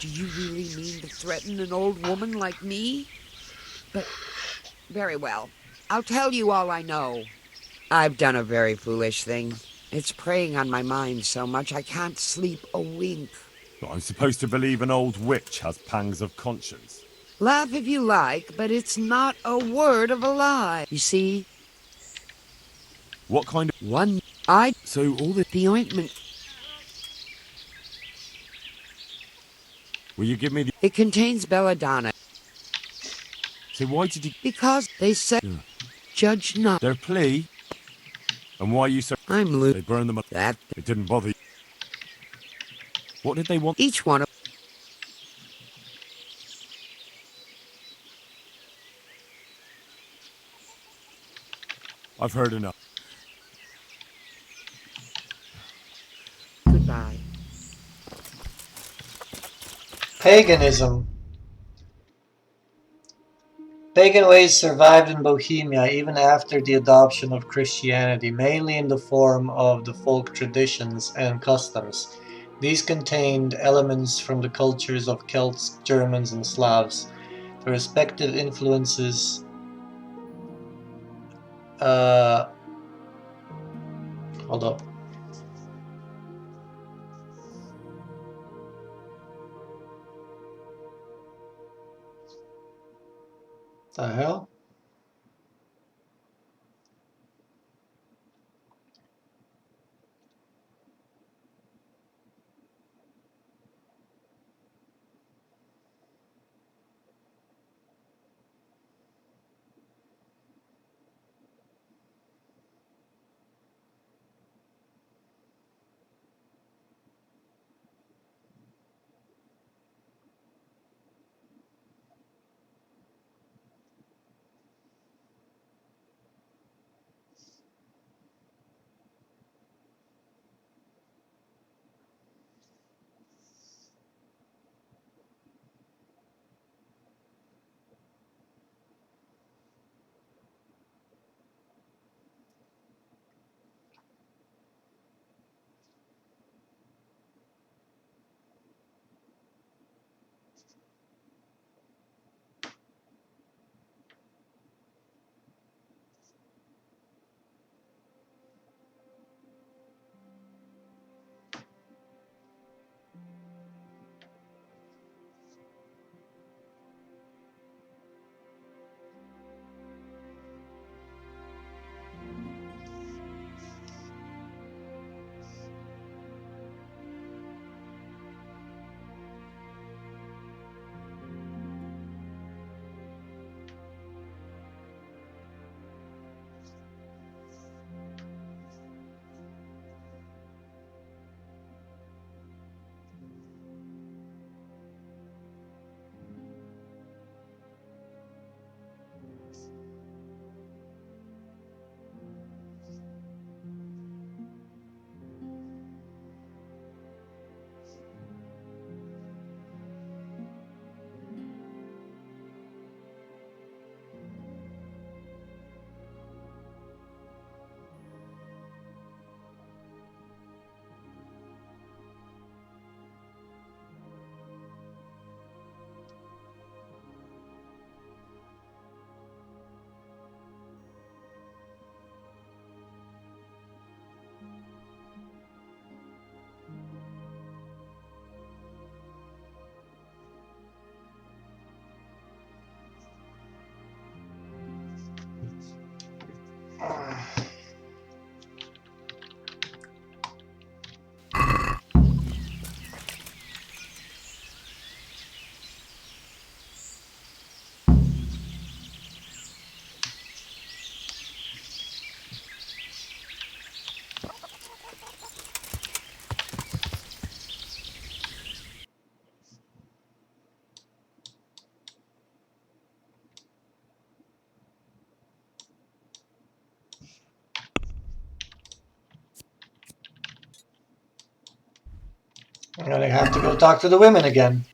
Do you really mean to threaten an old woman like me? But, very well. I'll tell you all I know. I've done a very foolish thing. It's preying on my mind so much I can't sleep a wink. But I'm supposed to believe an old witch has pangs of conscience. Laugh if you like, but it's not a word of a lie. You see? What kind of... One... So all the... The ointment... Will you give me the... It contains belladonna. So why did you... Because they said... Yeah. Judge not. Their plea? And why you so... I'm They burned them up. That... It didn't bother you. What did they want? Each one of... I've heard enough. Goodbye. Paganism. Pagan ways survived in Bohemia even after the adoption of Christianity, mainly in the form of the folk traditions and customs. These contained elements from the cultures of Celts, Germans, and Slavs. The respective influences hold up. The hell? I'm gonna have to go talk to the women again.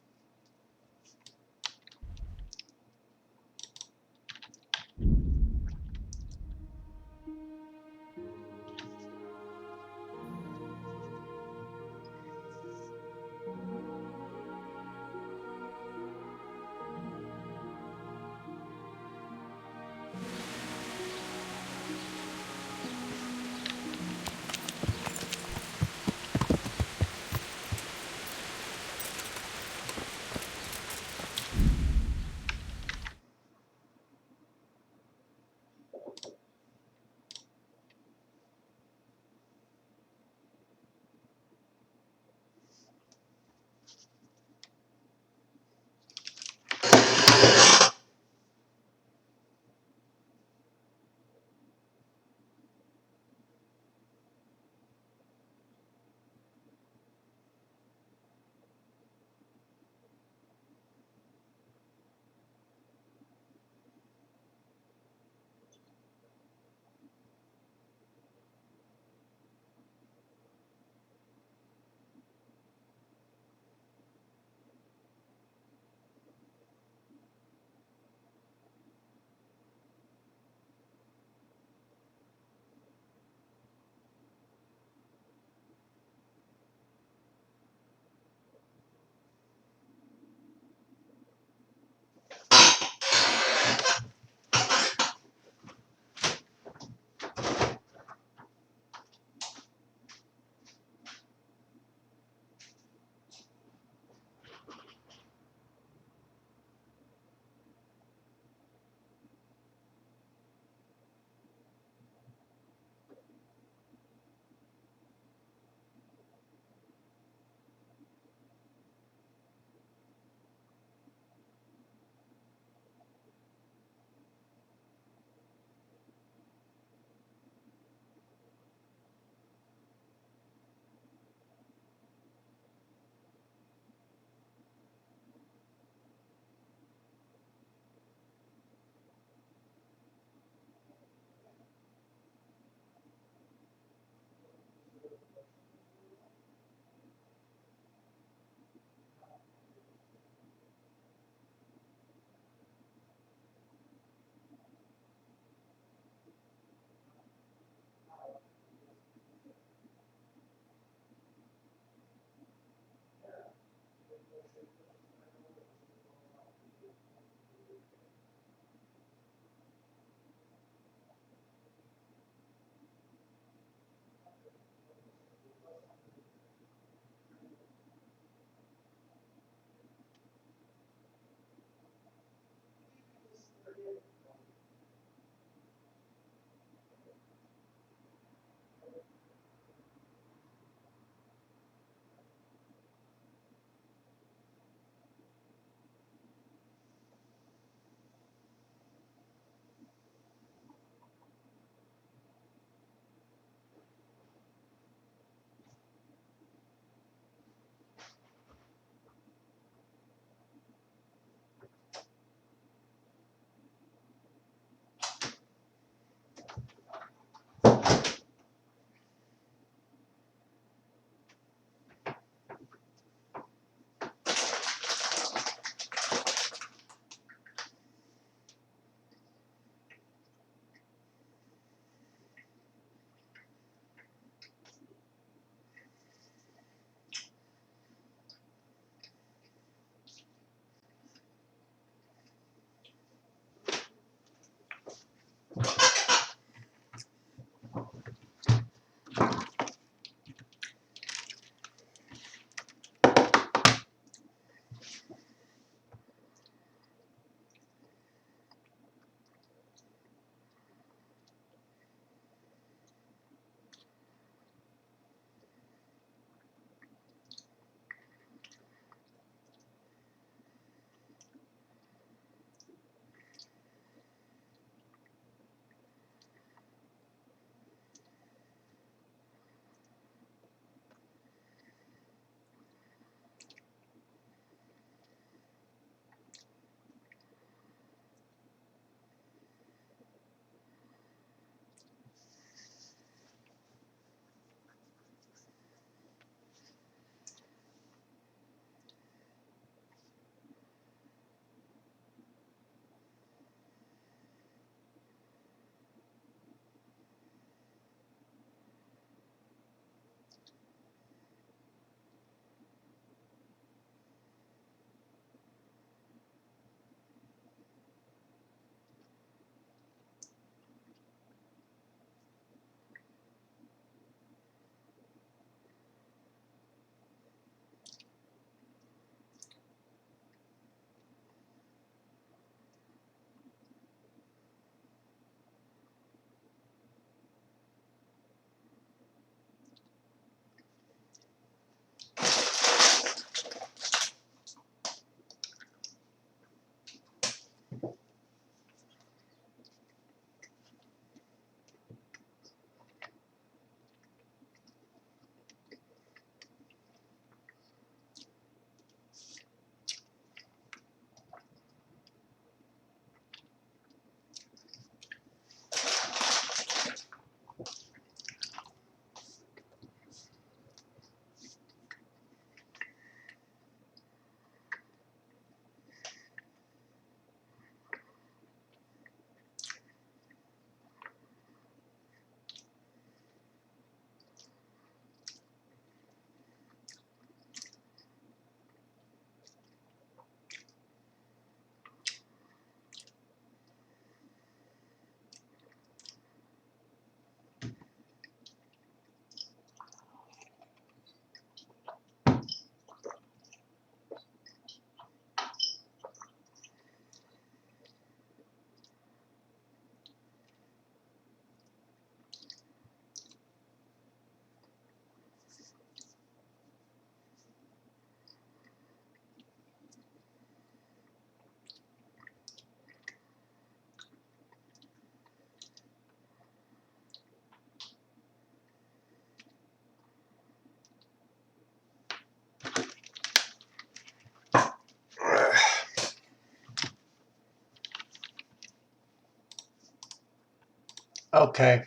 Okay.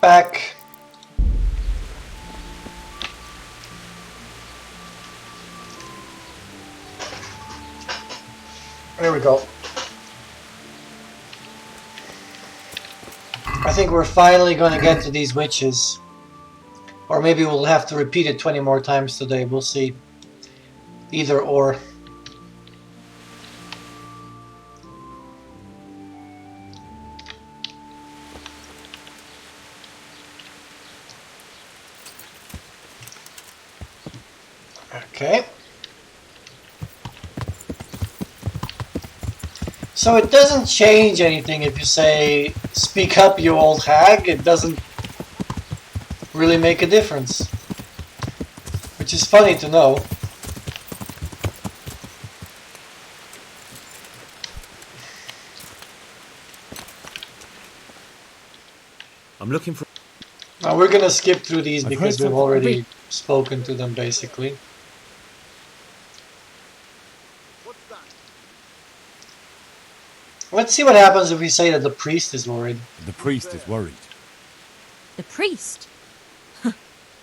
Back. There we go. I think we're finally going to get to these witches. Or maybe we'll have to repeat it 20 more times today. We'll see. Either or. Okay. So it doesn't change anything if you say, speak up, you old hag. It doesn't really make a difference. Which is funny to know. I'm looking for... Now we're gonna skip through these I've because heard we've something- already spoken to them basically. Let's see what happens if we say that the priest is worried. The priest is worried. The priest?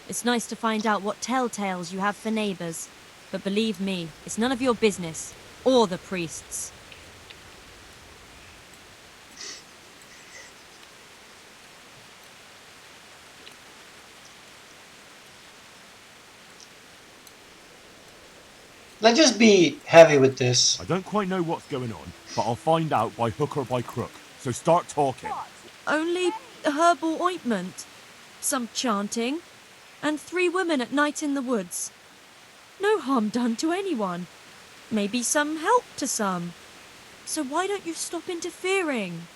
It's nice to find out what telltales you have for neighbours. But believe me, it's none of your business. Or the priest's. Let's just be heavy with this. I don't quite know what's going on, but I'll find out by hook or by crook. So start talking. Only a herbal ointment, some chanting, and 3 women at night in the woods. No harm done to anyone. Maybe some help to some. So why don't you stop interfering?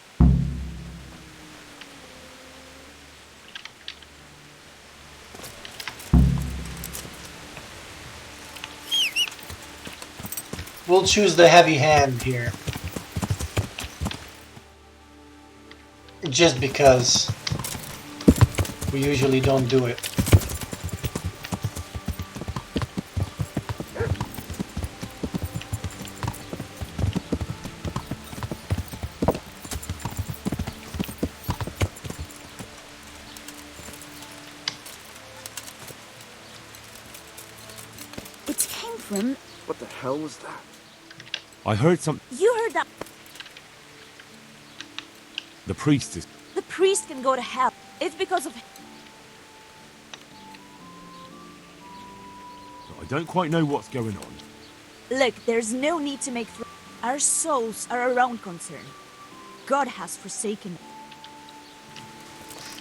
We'll choose the heavy hand here. Just because we usually don't do it. It came from... What the hell was that? I heard some... You heard that? The priest is... The priest can go to hell. It's because of... I don't quite know what's going on. Look, there's no need to make... Our souls are our own concern. God has forsaken...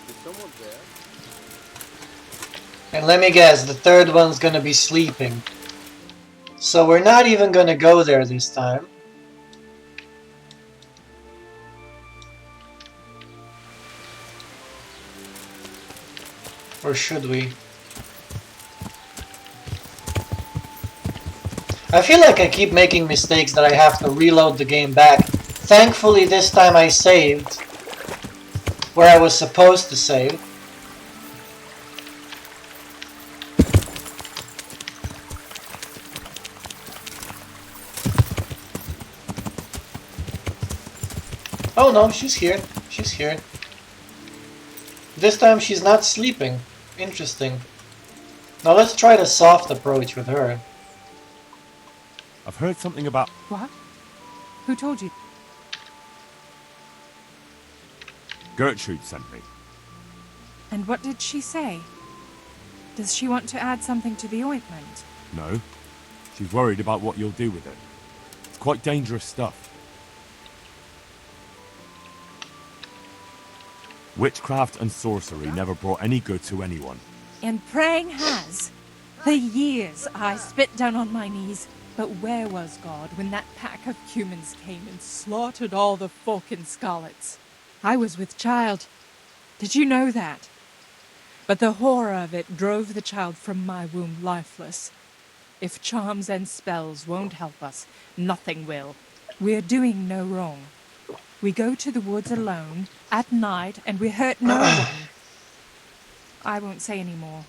Is someone there? And let me guess, the third one's gonna be sleeping. So we're not even gonna go there this time. Or should we? I feel like I keep making mistakes that I have to reload the game back. Thankfully this time I saved where I was supposed to save. Oh no, she's here. She's here. This time she's not sleeping. Interesting. Now let's try the soft approach with her. I've heard something about... What? Who told you? Gertrude sent me. And what did she say? Does she want to add something to the ointment? No. She's worried about what you'll do with it. It's quite dangerous stuff. Witchcraft and sorcery never brought any good to anyone. And praying has. For years I spit down on my knees. But where was God when that pack of humans came and slaughtered all the folk in Scarlets? I was with child. Did you know that? But the horror of it drove the child from my womb lifeless. If charms and spells won't help us, nothing will. We're doing no wrong. We go to the woods alone, at night, and we hurt no one. I won't say any more.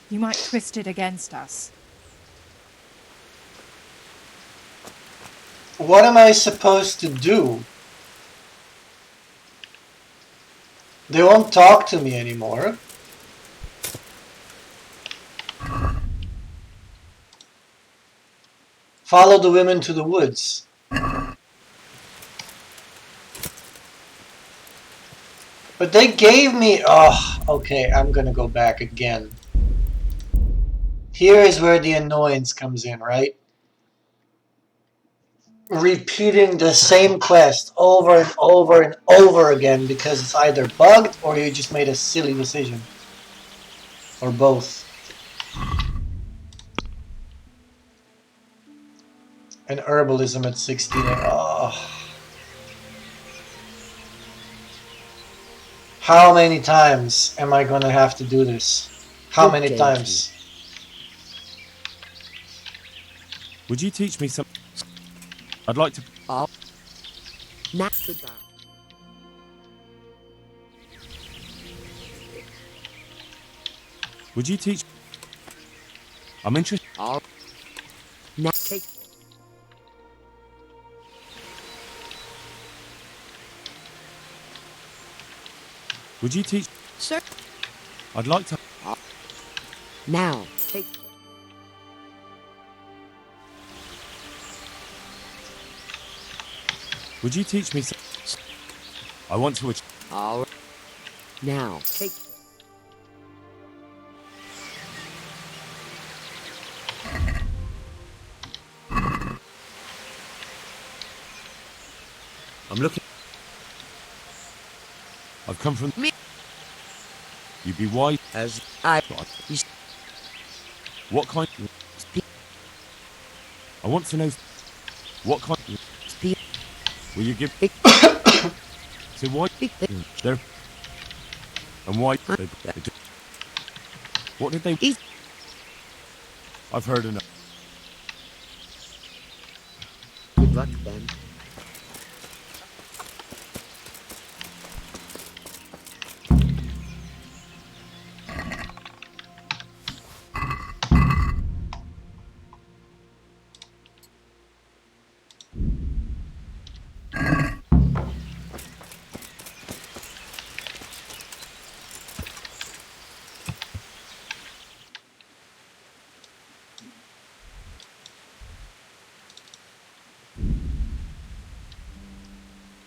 You might twist it against us. What am I supposed to do? They won't talk to me anymore. Follow the women to the woods. But they gave me... Oh, okay, I'm gonna go back again. Here is where the annoyance comes in, right? Repeating the same quest over and over and over again because it's either bugged or you just made a silly decision. Or both. And herbalism at 16. Oh. How many times am I gonna have to do this? How many times? Would you teach me some... I'd like to... Not goodbye. Would you teach... I'm interested... Now take... Would you teach... Sir. I'd like to... Now take... Would you teach me some... I want to... Now take... I'm looking... I've come from... Me. You'd be wise... As I... What kind... I want to know... What kind... Will you give... So why... There... And why... What did they... I've heard enough. Good luck then.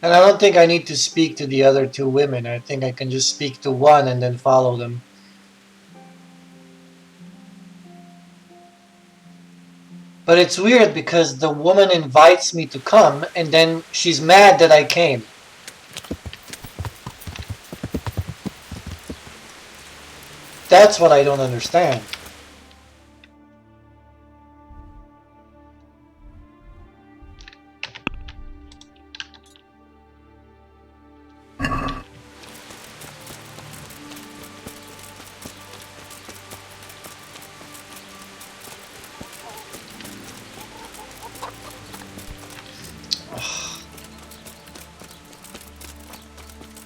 And I don't think I need to speak to the other two women. I think I can just speak to one and then follow them. But it's weird because the woman invites me to come and then she's mad that I came. That's what I don't understand.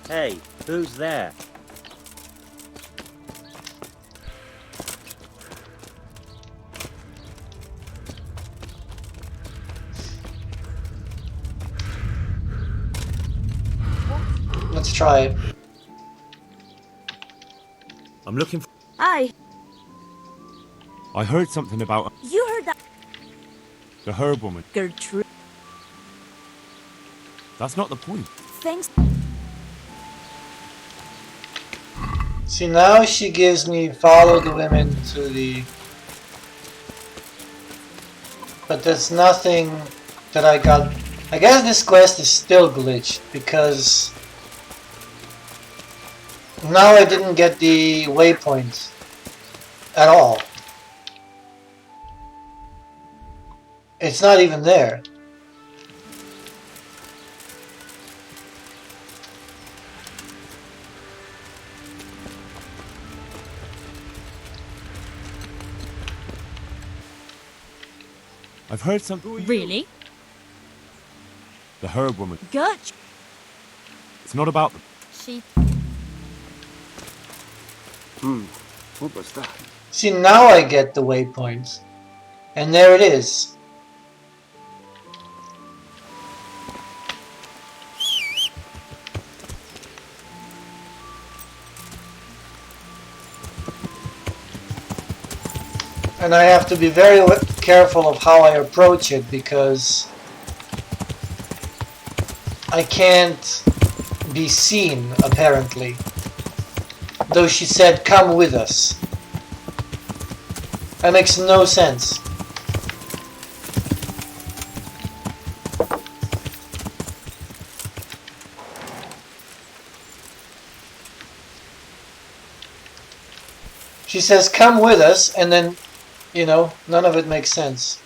Hey, who's there? Let's try it. I'm looking for... Hi, I heard something about you heard that? the herb woman. Gertrude. That's not the point. Thanks. See, now she gives me follow the women to the... But there's nothing that I got. I guess this quest is still glitched because now I didn't get the waypoint at all. It's not even there. I've heard something. Really? The herb woman. Gertrude. It's not about the... She... What was that? See, now I get the waypoint. And there it is. And I have to be very careful of how I approach it because I can't be seen, apparently. Though she said, come with us. That makes no sense. She says, come with us, and then, you know, none of it makes sense.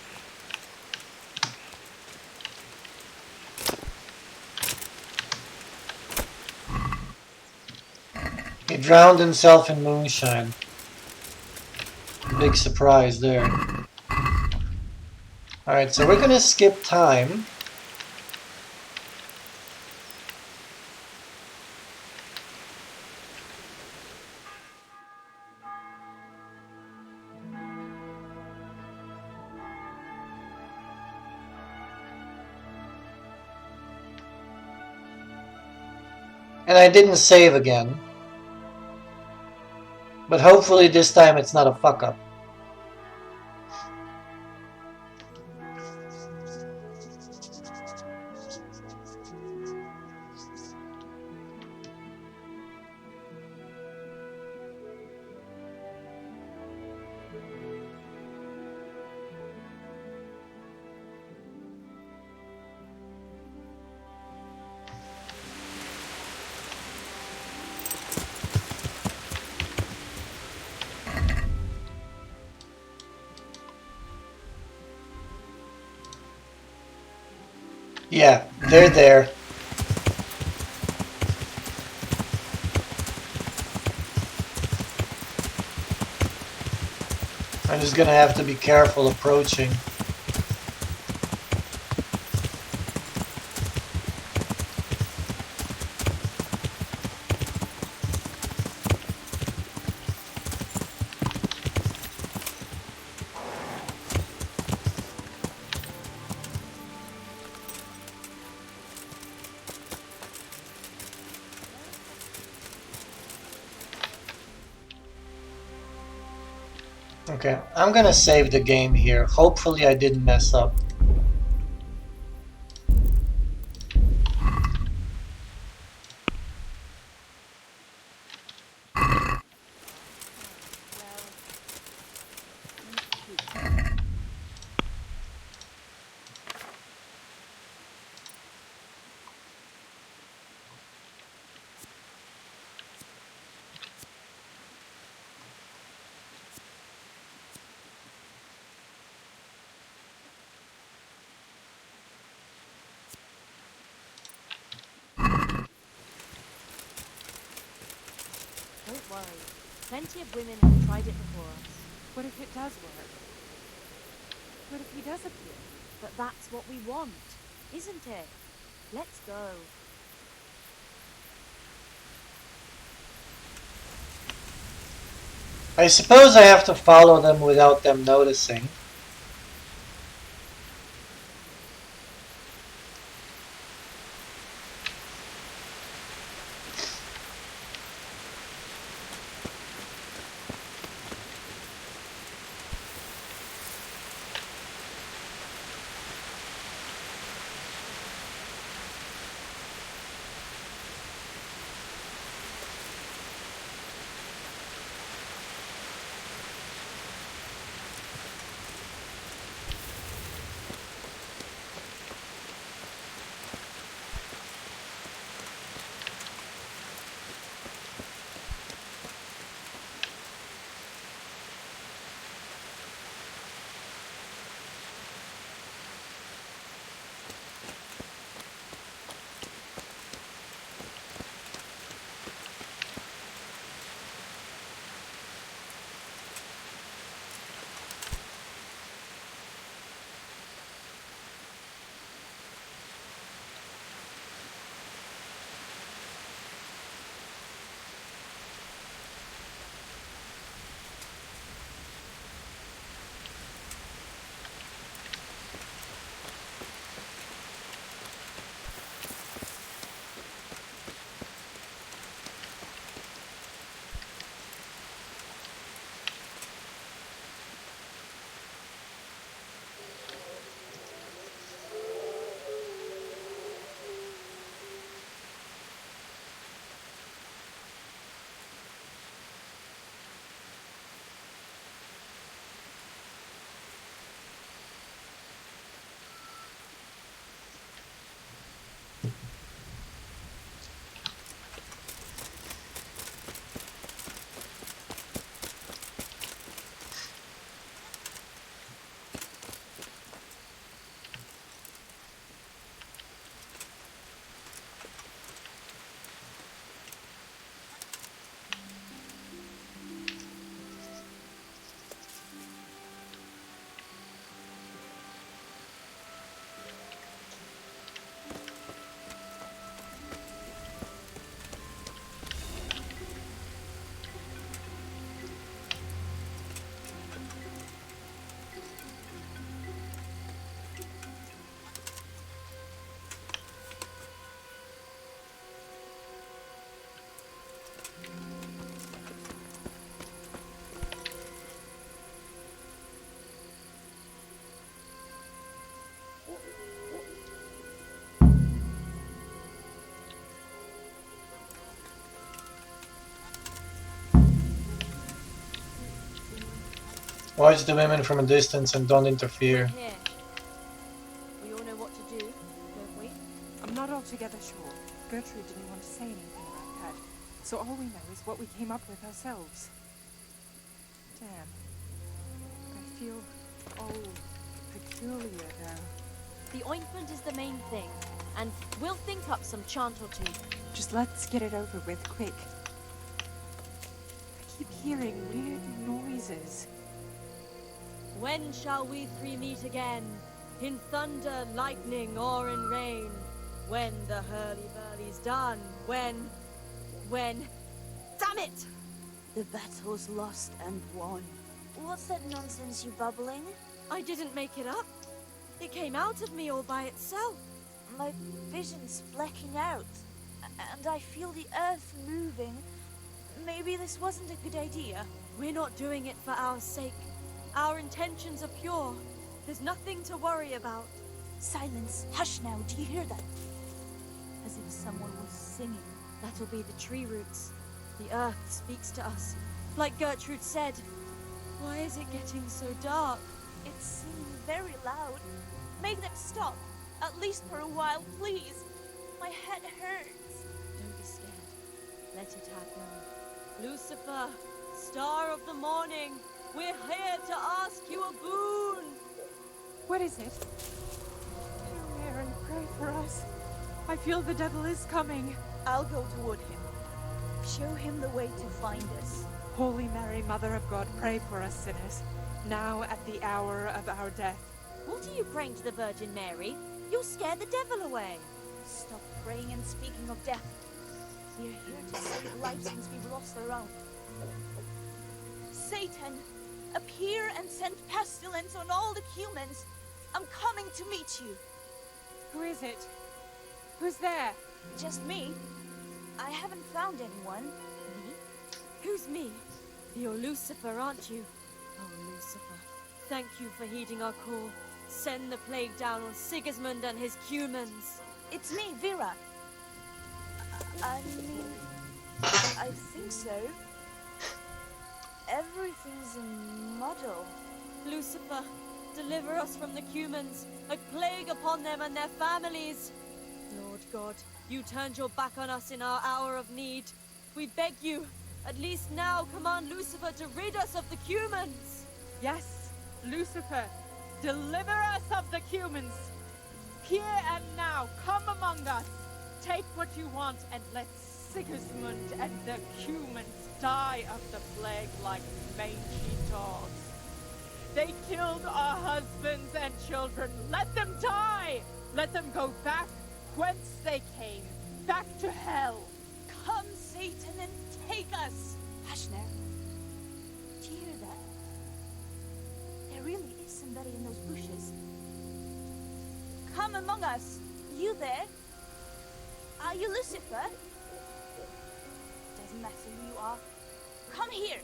He drowned himself in moonshine. Big surprise there. Alright, so we're gonna skip time. And I didn't save again. But hopefully this time it's not a fuck up. Yeah, they're there. I'm just gonna have to be careful approaching. Okay, I'm gonna save the game here. Hopefully I didn't mess up. Don't worry. Plenty of women have tried it before us. What if it does work? What if he does appear? But that's what we want, isn't it? Let's go. I suppose I have to follow them without them noticing. Watch the women from a distance and don't interfere. Here. We all know what to do, don't we? I'm not altogether sure. Gertrude didn't want to say anything about that. So all we know is what we came up with ourselves. Damn. I feel old, peculiar now. The ointment is the main thing, and we'll think up some chant or two. Just let's get it over with quick. I keep hearing weird noises. When shall we three meet again? In thunder, lightning, or in rain? When the hurly-burly's done? When? Damn it! The battle's lost and won. What's that nonsense you bubbling? I didn't make it up. It came out of me all by itself. My vision's blacking out, and I feel the earth moving. Maybe this wasn't a good idea. We're not doing it for our sake. Our intentions are pure. There's nothing to worry about. Silence. Hush now. Do you hear that? As if someone was singing. That'll be the tree roots. The earth speaks to us. Like Gertrude said. Why is it getting so dark? It's singing very loud. Make them stop. At least for a while, please. My head hurts. Don't be scared. Let it happen. Lucifer, star of the morning, we're here to ask you a boon. What is it? Mary, pray for us. I feel the devil is coming. I'll go toward him. Show him the way to find us. Holy Mary, Mother of God, pray for us sinners, now at the hour of our death. What are you praying to the Virgin Mary? You'll scare the devil away. Stop praying and speaking of death. We're here to save lives since we've lost our own. Satan, appear and send pestilence on all the humans. I'm coming to meet you. Who is it? Who's there? Just me. I haven't found anyone. Me? Who's me? You're Lucifer, aren't you? Oh, Lucifer, thank you for heeding our call. Send the plague down on Sigismund and his humans. It's me, Vera. I mean, I think so. Everything's a muddle. Lucifer, deliver us from the humans, a plague upon them and their families. Lord God, you turned your back on us in our hour of need. We beg you, at least now command Lucifer to rid us of the humans. Yes, Lucifer, deliver us of the humans. Here and now, come among us. Take what you want and let Sigismund and the humans die of the plague like mangy dogs. They killed our husbands and children. Let them die! Let them go back whence they came, back to hell. Come, Satan, and take us. Hush now. Do you hear that? There really is somebody in those bushes. Come among us. You there? Are you Lucifer? Doesn't matter who you are. Come here.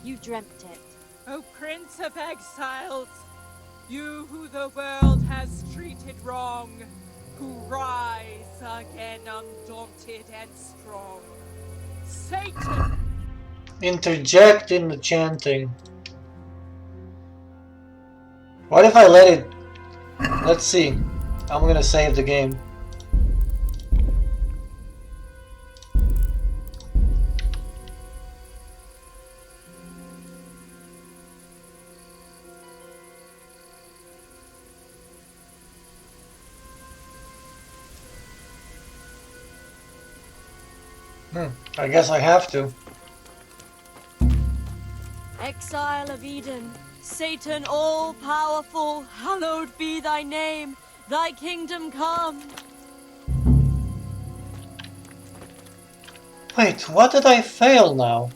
You dreamt it. O Prince of Exiles, you who the world has treated wrong, who rise again undaunted and strong. Satan! Interject in the chanting. What if I let it... Let's see. I'm gonna save the game. I guess I have to. Exile of Eden, Satan all-powerful, hallowed be thy name, thy kingdom come. Wait, what did I fail now?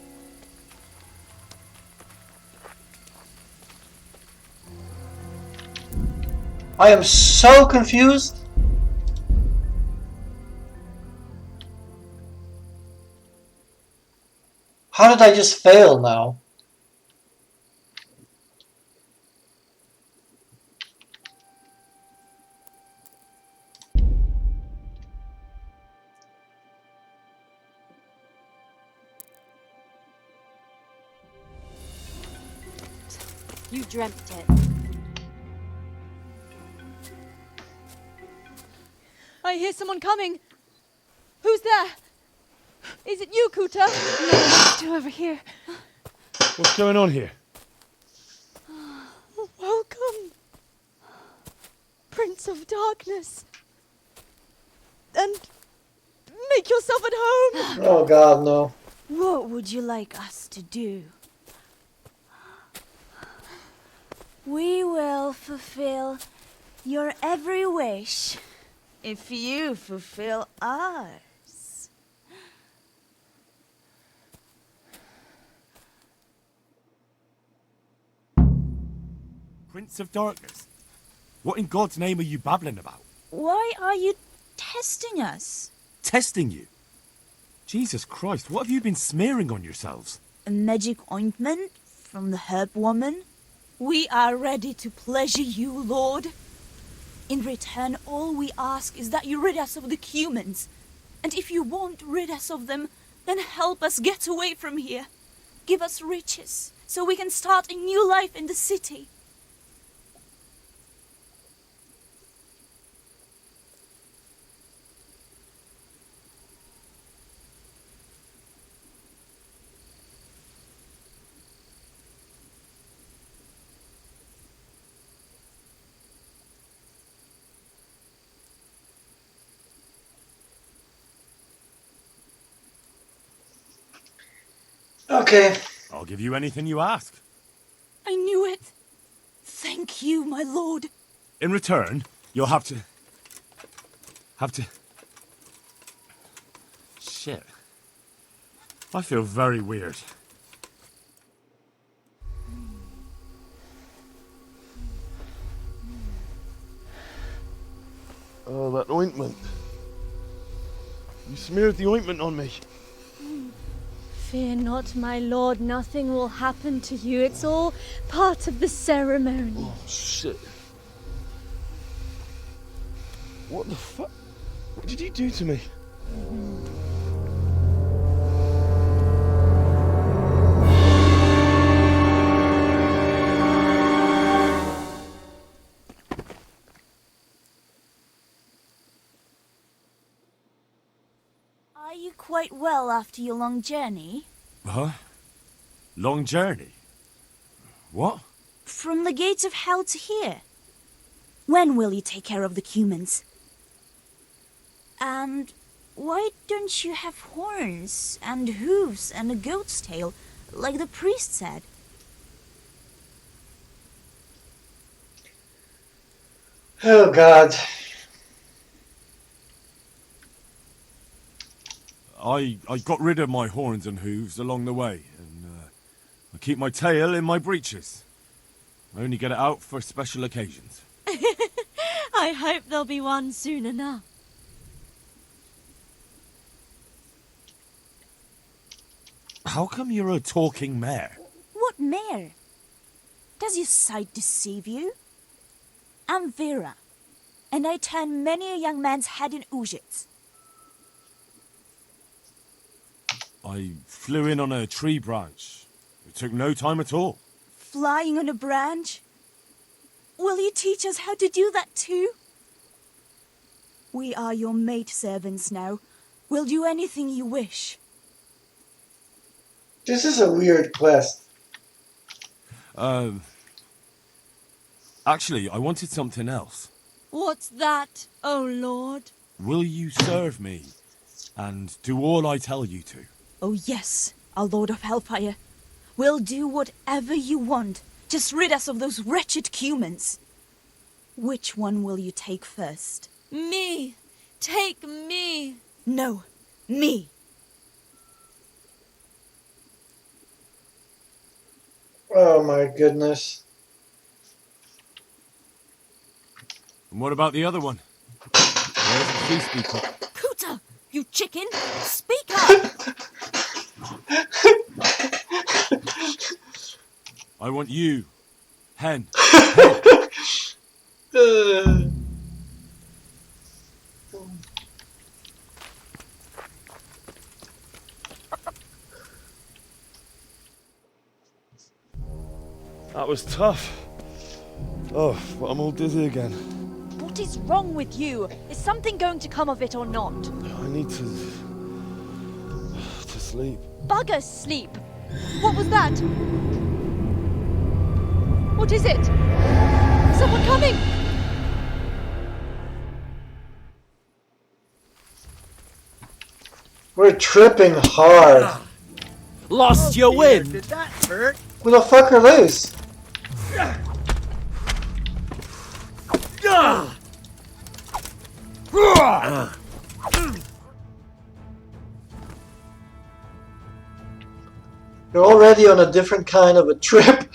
I am so confused. How did I just fail now? You dreamt it. I hear someone coming. Who's there? Is it you, Kuta? No, still over here. What's going on here? Welcome, Prince of Darkness. And make yourself at home. Oh God, no. What would you like us to do? We will fulfill your every wish if you fulfill ours. Prince of Darkness? What in God's name are you babbling about? Why are you testing us? Testing you? Jesus Christ, what have you been smearing on yourselves? A magic ointment from the herb woman? We are ready to pleasure you, Lord. In return, all we ask is that you rid us of the humans. And if you won't rid us of them, then help us get away from here. Give us riches, so we can start a new life in the city. Okay. I'll give you anything you ask. I knew it. Thank you, my lord. In return, you'll have to... Shit. I feel very weird. Oh, that ointment. You smeared the ointment on me. Fear not, my lord. Nothing will happen to you. It's all part of the ceremony. Oh, shit. What the fuck? What did you do to me? Are you quite well after your long journey? Huh? Long journey? What? From the gates of hell to here. When will you take care of the humans? And why don't you have horns and hooves and a goat's tail, like the priest said? Oh God. I got rid of my horns and hooves along the way, and I keep my tail in my breeches. I only get it out for special occasions. I hope there'll be one soon enough. How come you're a talking mare? What mare? Does your sight deceive you? I'm Vera, and I turn many a young man's head in Ujits. I flew in on a tree branch. It took no time at all. Flying on a branch? Will you teach us how to do that too? We are your maid servants now. We'll do anything you wish. This is a weird quest. Actually, I wanted something else. What's that, oh Lord? Will you serve me and do all I tell you to? Oh yes, our Lord of Hellfire. We'll do whatever you want. Just rid us of those wretched humans. Which one will you take first? Me! Take me! No, me. Oh my goodness. And what about the other one? Where's the tree speaker? Cooter, you chicken! Speak up! I want you, hen. That was tough. Oh, but I'm all dizzy again. What is wrong with you? Is something going to come of it or not? I need to sleep. Bugger sleep! What was that? What is it? Someone coming! We're tripping hard. Lost your wind! Did that hurt? Who the fuck are those? You're already on a different kind of a trip.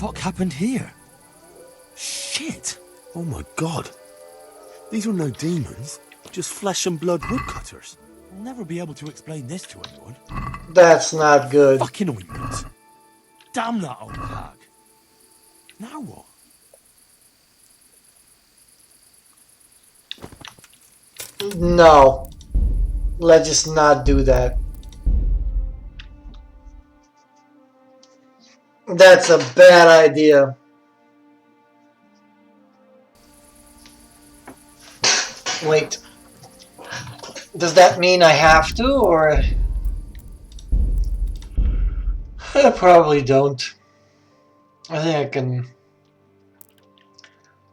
What happened here? Shit! Oh my god. These are no demons, just flesh and blood woodcutters. I'll never be able to explain this to anyone. That's not good. Fucking ointment. Damn that old hag. Now what? No. Let's just not do that. That's a bad idea. Wait. Does that mean I have to, or... I probably don't. I think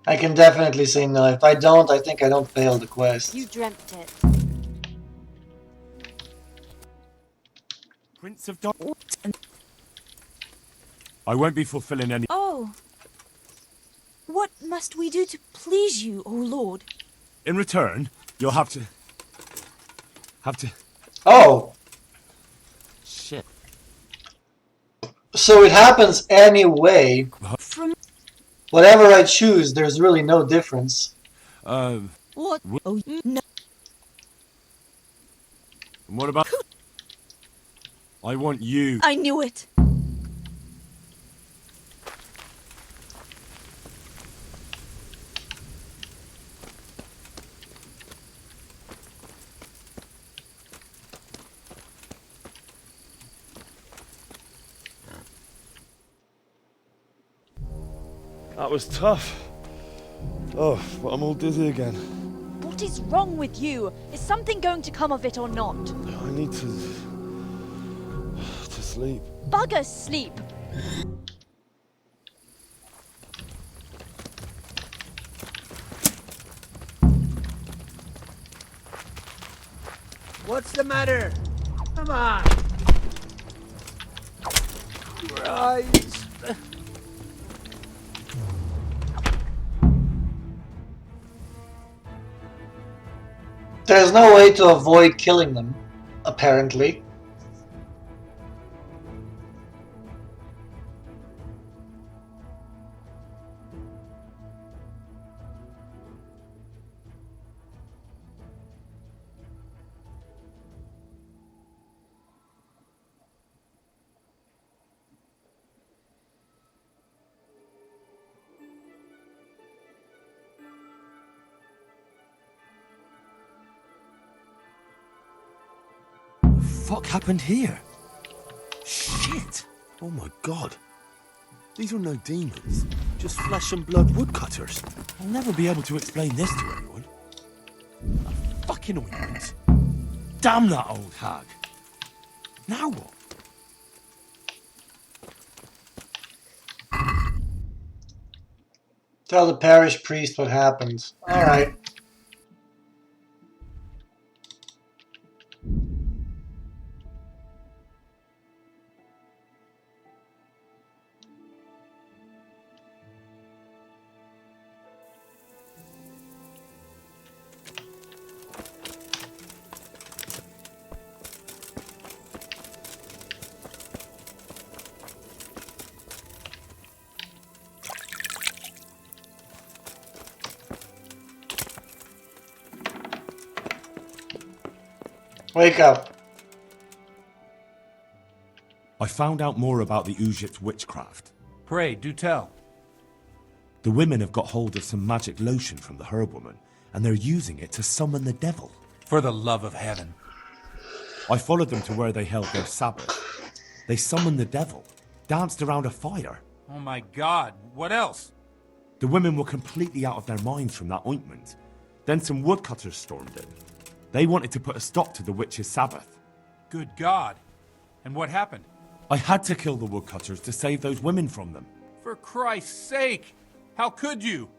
I can definitely say no. If I don't, I think I don't fail the quest. You dreamt it. Prince of I won't be fulfilling any. Oh. What must we do to please you, O Lord? In return, you'll have to. Oh! Shit. So it happens anyway. From Whatever I choose, there's really no difference. what? Oh no. And what about? I want you. I knew it. That was tough. Oh, but I'm all dizzy again. What is wrong with you? Is something going to come of it or not? I need to sleep. Bugger sleep. What's the matter? Come on. Christ. There's no way to avoid killing them, apparently. Fuck happened here? Shit! Oh my god. These are no demons. Just flesh and blood woodcutters. I'll never be able to explain this to anyone. A fucking ointment. Damn that old hag. Now what? Tell the parish priest what happened. Alright. Wake up. I found out more about the Egypt witchcraft. Pray, do tell. The women have got hold of some magic lotion from the herb woman, and they're using it to summon the devil. For the love of heaven. I followed them to where they held their Sabbath. They summoned the devil, danced around a fire. Oh my god, what else? The women were completely out of their minds from that ointment. Then some woodcutters stormed in. They wanted to put a stop to the witch's Sabbath. Good god. And what happened? I had to kill the woodcutters to save those women from them. For Christ's sake! How could you?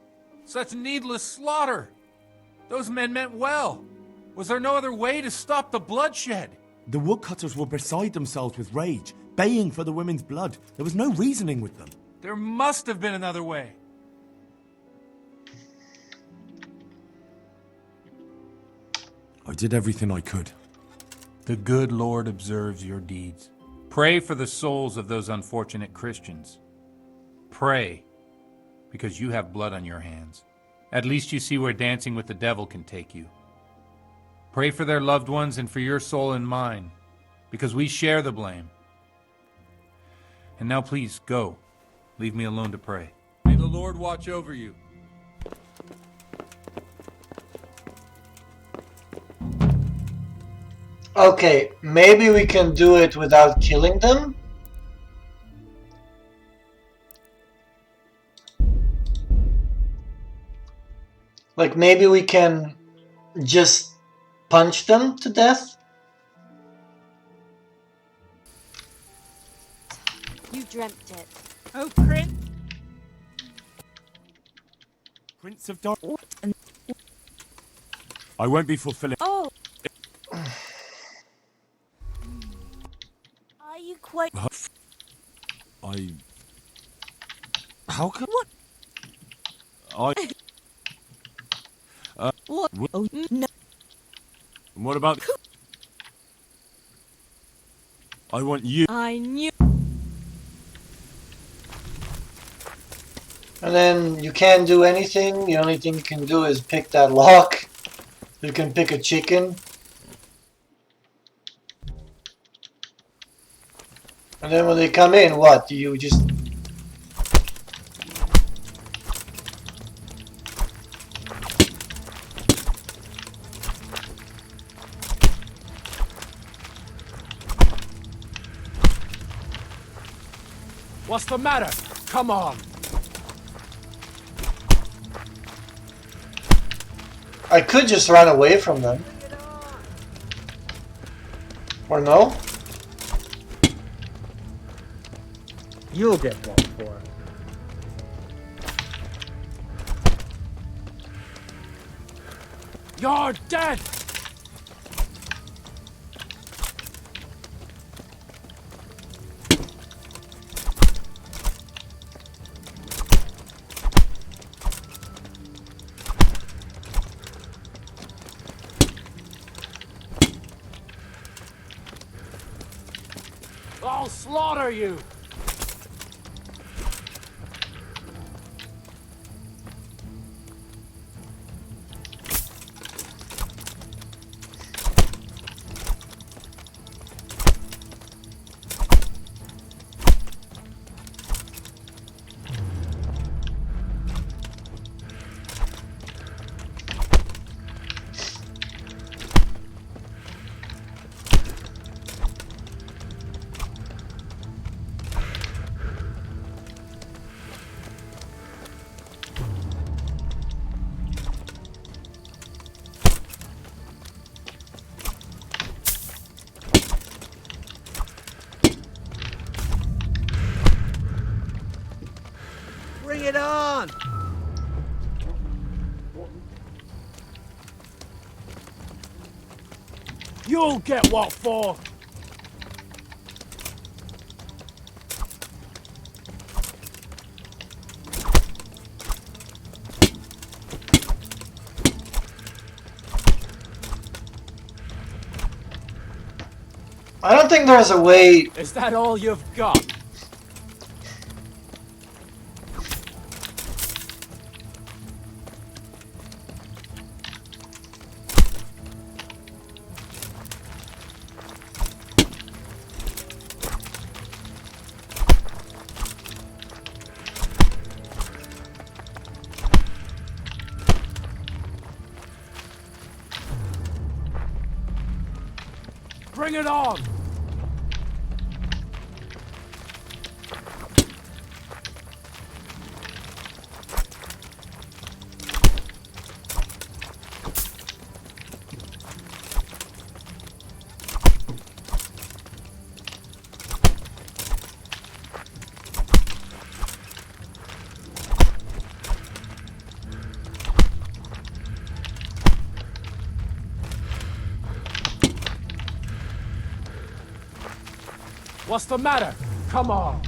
Such needless slaughter! Those men meant well. Was there no other way to stop the bloodshed? The woodcutters were beside themselves with rage, baying for the women's blood. There was no reasoning with them. There must have been another way. I did everything I could. The good Lord observes your deeds. Pray for the souls of those unfortunate Christians. Pray, because you have blood on your hands. At least you see where dancing with the devil can take you. Pray for their loved ones and for your soul and mine, because we share the blame. And now please, go. Leave me alone to pray. May the Lord watch over you. Okay, maybe we can do it without killing them? Like maybe we can just punch them to death? You dreamt it. Oh, Prince. Prince of Dark. I won't be fulfilling. Oh. Are you quite... I. How come? What? I. What? Oh, no. What about? I want you. I knew... And then you can't do anything. The only thing you can do is pick that lock. You can pick a chicken. And then when they come in, what? Do you just... What's the matter? Come on. I could just run away from them. Or no? You'll get walked for. You're dead. I'll slaughter you. Bring it on! You'll get what for. I don't think there's a way... Is that all you've got? Bring it on! What's the matter? Come on!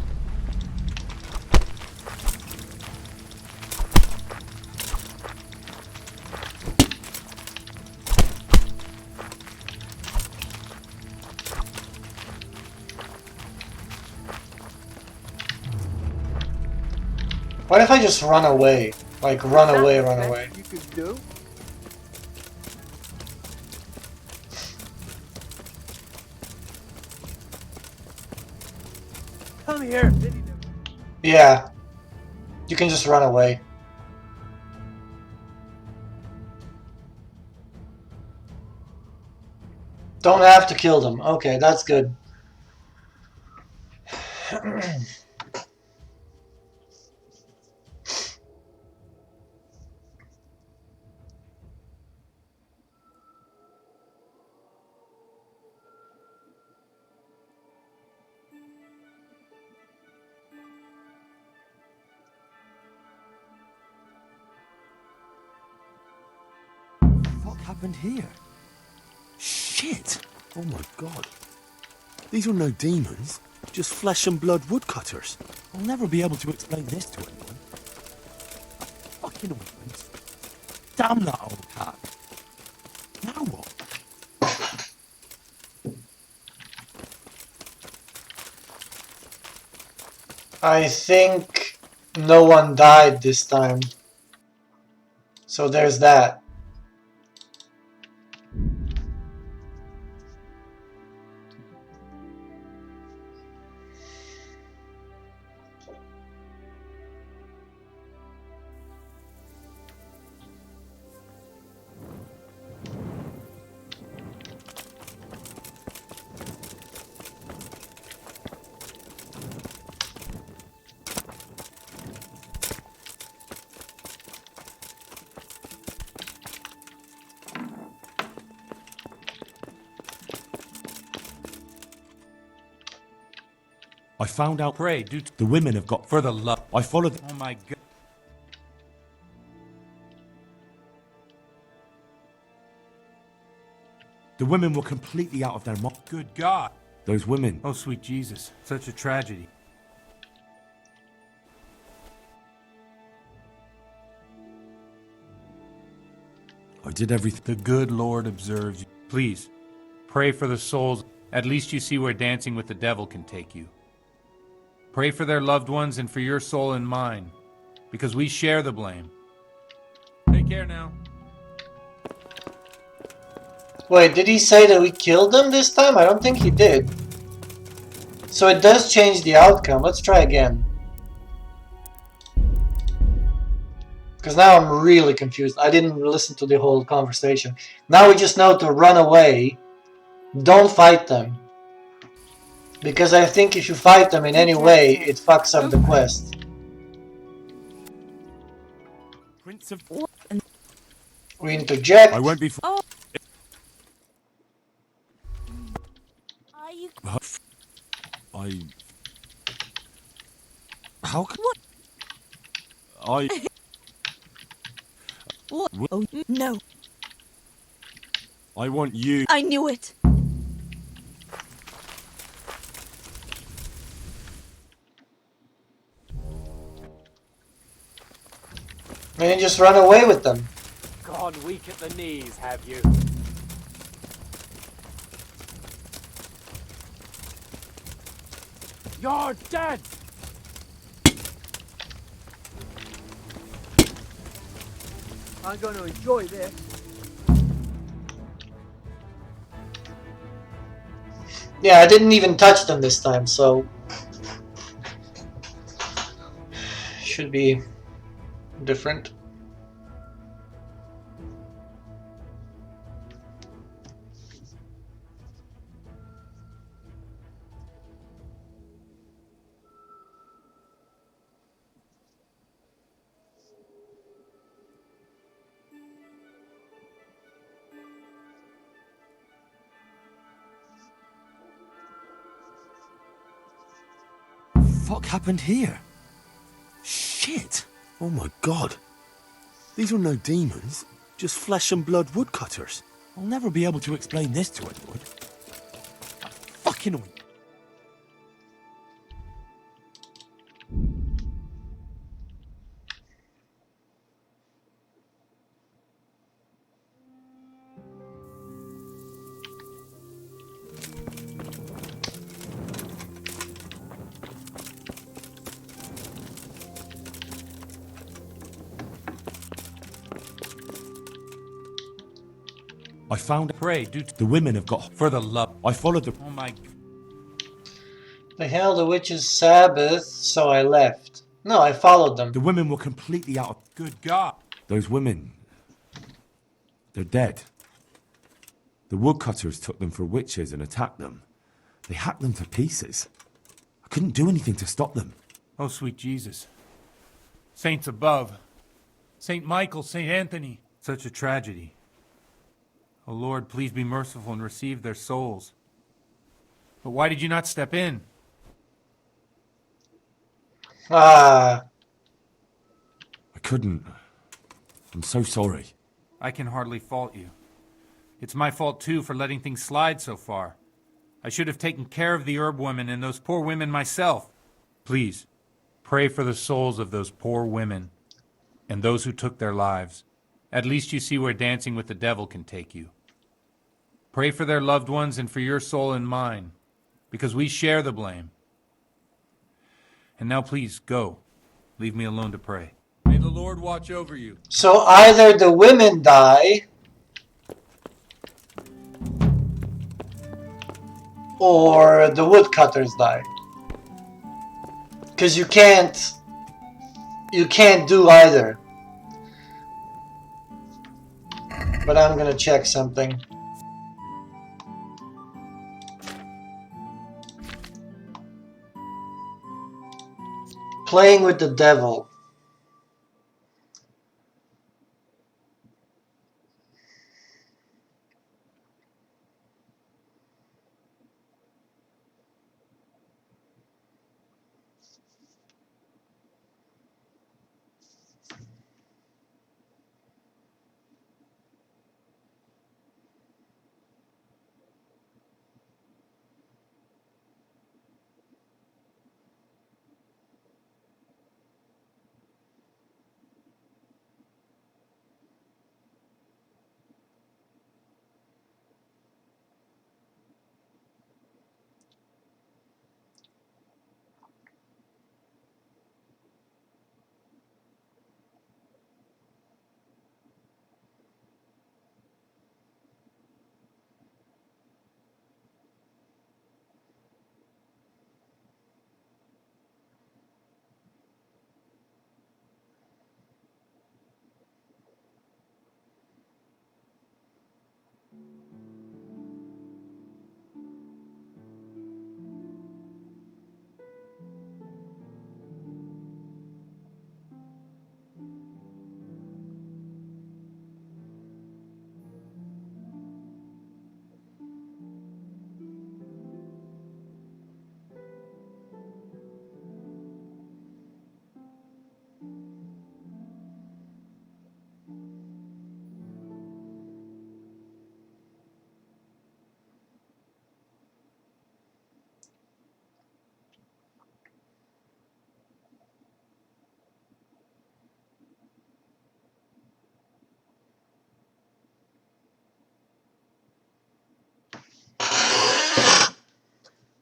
What if I just run away? Like, run away, run away. You could do? Come here. Yeah. You can just run away. Don't have to kill them. Okay, that's good. fuck happened here? Shit! Oh my god. These are no demons, just flesh and blood woodcutters. I'll never be able to explain this to anyone. Fucking ointment. Damn that old cat. Now what? I think no one died this time. So there's that. I found out Pray, do the women have got... for the love. I followed... Oh my god. The women were completely out of their mind. Good God. Those women... Oh, sweet Jesus. Such a tragedy. I did everything... The good Lord observes you. Please, pray for the souls. At least you see where dancing with the devil can take you. Pray for their loved ones and for your soul and mine, because we share the blame. Take care now. Wait, did he say that we killed them this time? I don't think he did. So it does change the outcome. Let's try again. Because now I'm really confused. I didn't listen to the whole conversation. Now we just know to run away. Don't fight them. Because I think if you fight them in any way, it fucks up the quest. Prince of... We interject. I won't be... Oh. I... How can... What? I... What? Oh, no. I want you... I knew it. And you just run away with them. Gone weak at the knees, have you? You're dead! I'm going to enjoy this. Yeah, I didn't even touch them this time, so... Should be different. Fuck happened here? Shit! Oh my god. These are no demons, just flesh and blood woodcutters. I'll never be able to explain this to anyone. Fucking ointment. I found... Pray, do the women have got... for the love. I followed the... Oh my... They held the witch's Sabbath, so I left. No, I followed them. The women were completely out of... Good God. Those women... They're dead. The woodcutters took them for witches and attacked them. They hacked them to pieces. I couldn't do anything to stop them. Oh, sweet Jesus. Saints above. Saint Michael, Saint Anthony. Such a tragedy. Oh Lord, please be merciful and receive their souls. But why did you not step in? Ah. I couldn't. I'm so sorry. I can hardly fault you. It's my fault, too, for letting things slide so far. I should have taken care of the herb women and those poor women myself. Please, pray for the souls of those poor women and those who took their lives. At least you see where dancing with the devil can take you. Pray for their loved ones and for your soul and mine, because we share the blame. And now please, go. Leave me alone to pray. May the Lord watch over you. So either the women die, or the woodcutters die. Because you can't do either. But I'm gonna check something. Playing with the devil.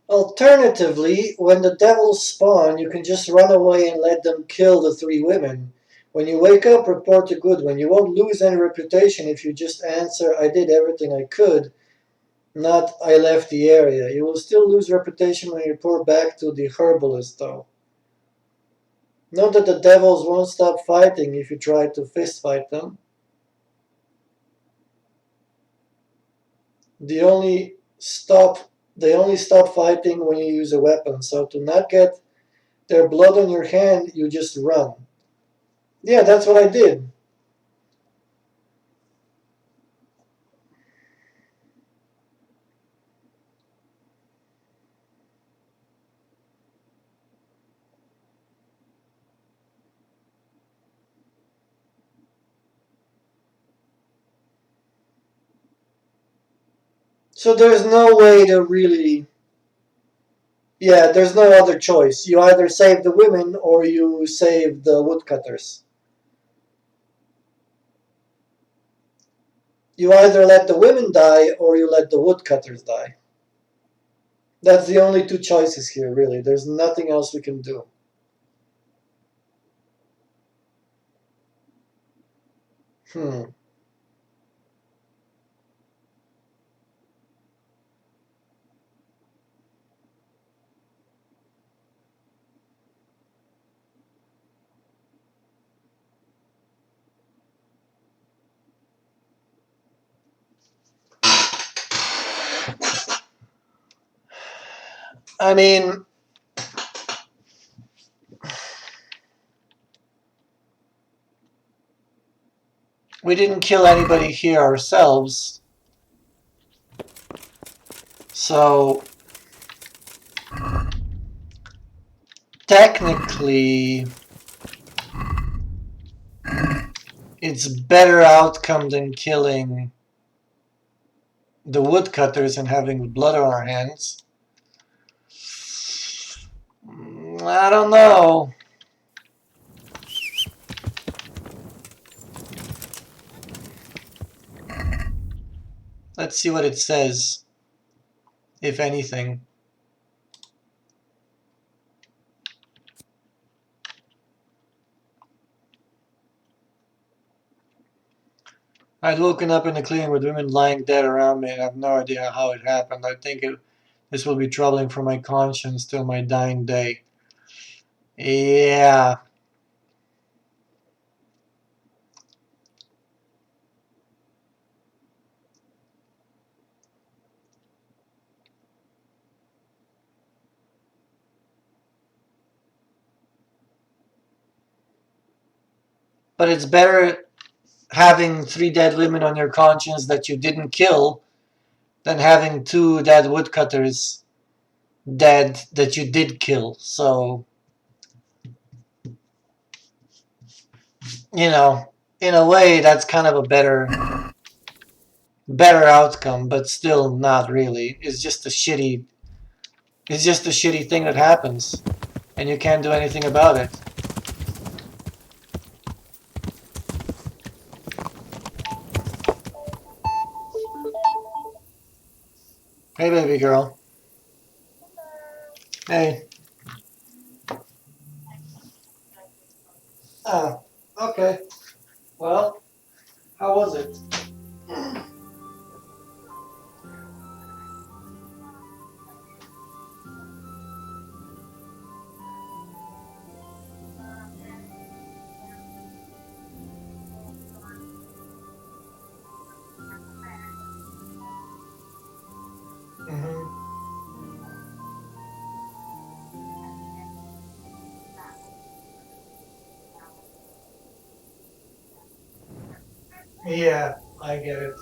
Alternatively, when the devils spawn, you can just run away and let them kill the 3 women. When you wake up, report to Goodwin. You won't lose any reputation if you just answer, I did everything I could, not I left the area. You will still lose reputation when you report back to the herbalist, though. Note that the devils won't stop fighting if you try to fist fight them. They only stop fighting when you use a weapon, so to not get their blood on your hand, you just run. Yeah, that's what I did. So there's no way to really... Yeah, there's no other choice. You either save the women or you save the woodcutters. You either let the women die or you let the woodcutters die. That's the only 2 choices here, really. There's nothing else we can do. I mean... We didn't kill anybody here ourselves. So... Technically... It's better outcome than killing the woodcutters and having blood on our hands. I don't know. Let's see what it says, if anything. I'd woken up in a clearing with women lying dead around me, and I have no idea how it happened. I think this will be troubling for my conscience till my dying day. Yeah. But it's better having 3 dead women on your conscience that you didn't kill than having 2 dead woodcutters dead that you did kill. So, you know, in a way that's kind of a better outcome, but still not really. It's just a shitty thing that happens, and you can't do anything about it. Hey, baby girl. Hey. Oh, okay. Well, how was it? Mm-hmm. Yeah, I get it.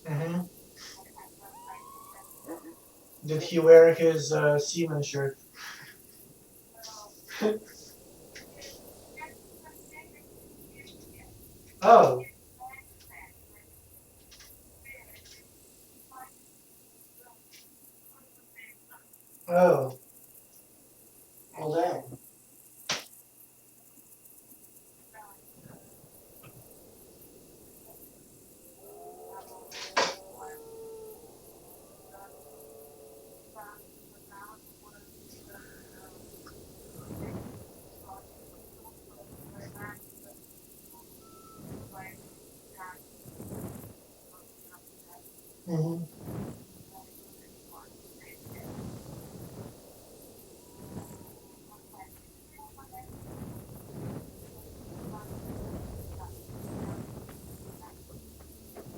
Mm-hmm. Did he wear his seaman shirt? Oh. Oh. Well, damn. Mm-hmm.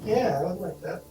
Yeah, I would like that.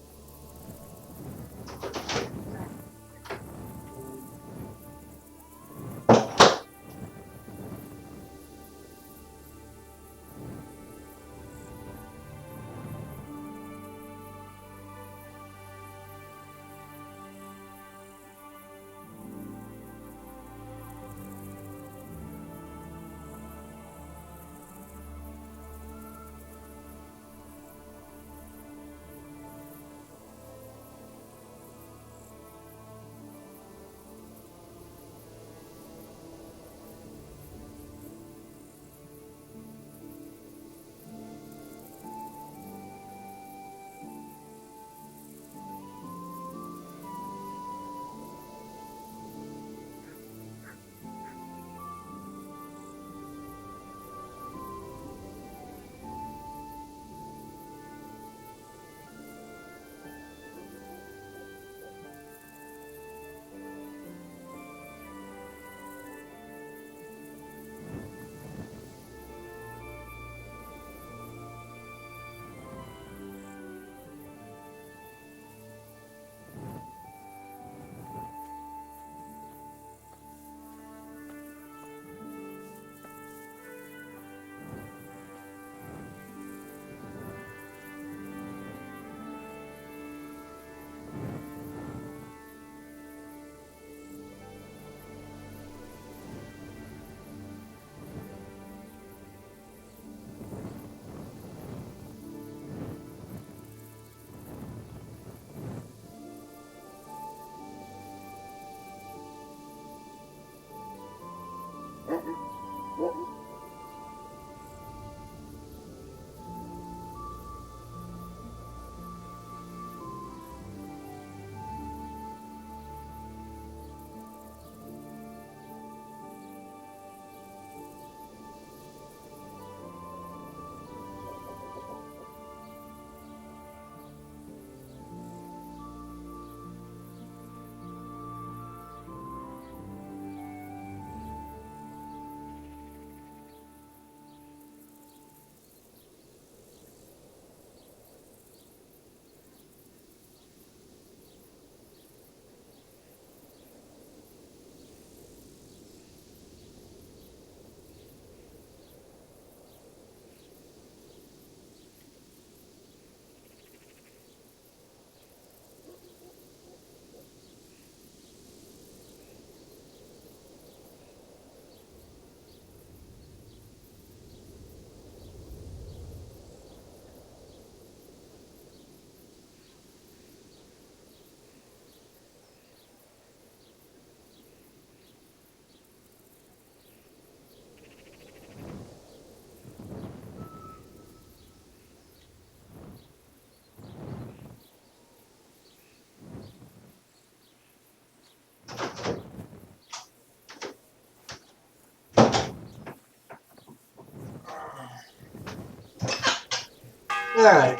Alright.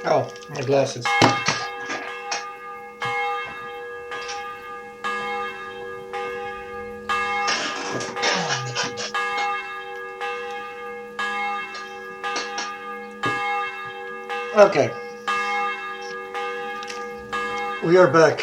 Oh, my glasses. Okay. We are back.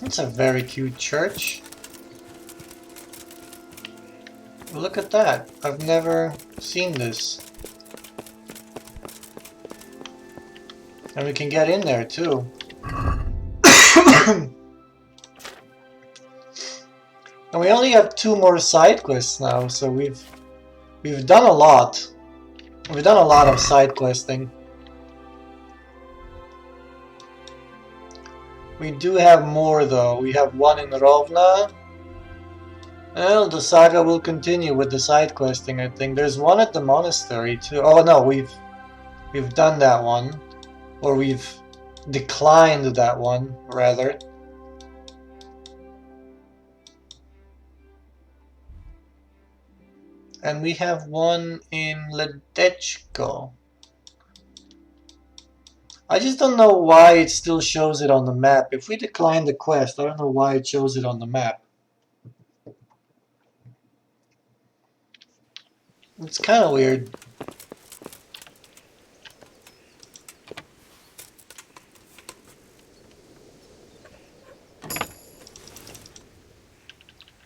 It's a very cute church. Look at that. I've never seen this. And we can get in there too. And we only have 2 more side quests now, so we've done a lot. We've done a lot of side questing. We do have more though. We have 1 in Rovna. Well, the saga will continue with the side questing, I think. There's 1 at the monastery too. Oh no, we've done that one. Or we've declined that one, rather. And we have 1 in Ledechko. I just don't know why it still shows it on the map. If we decline the quest, I don't know why it shows it on the map. It's kind of weird.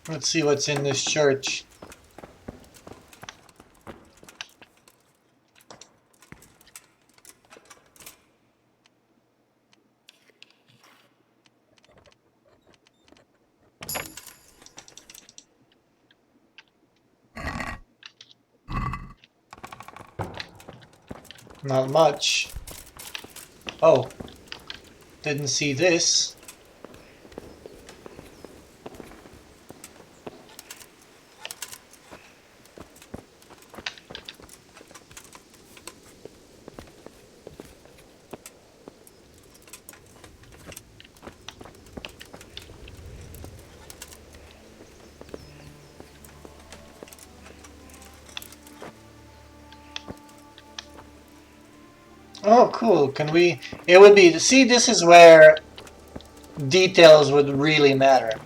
Let's see what's in this church. Not much. Oh, didn't see this. Oh, cool. Can we... It would be... See, this is where details would really matter.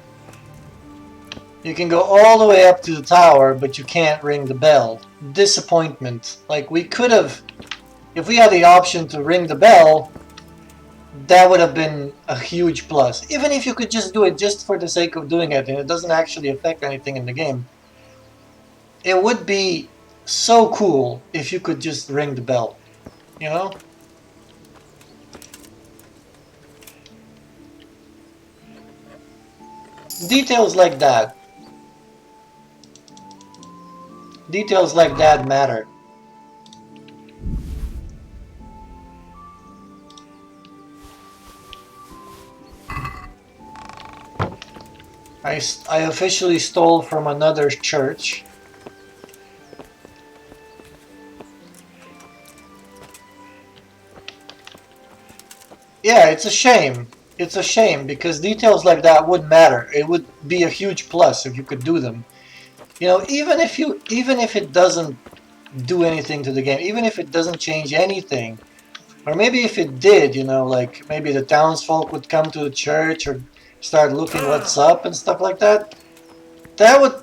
You can go all the way up to the tower, but you can't ring the bell. Disappointment. Like, we could have... If we had the option to ring the bell, that would have been a huge plus. Even if you could just do it just for the sake of doing it, and it doesn't actually affect anything in the game. It would be so cool if you could just ring the bell. You know? Details like that. Details like that matter. I officially stole from another church. Yeah, it's a shame. It's a shame because details like that would matter. It would be a huge plus if you could do them. You know, even if it doesn't do anything to the game, even if it doesn't change anything, Or maybe if it did, you know, like maybe the townsfolk would come to the church or start looking what's up and stuff like that. That would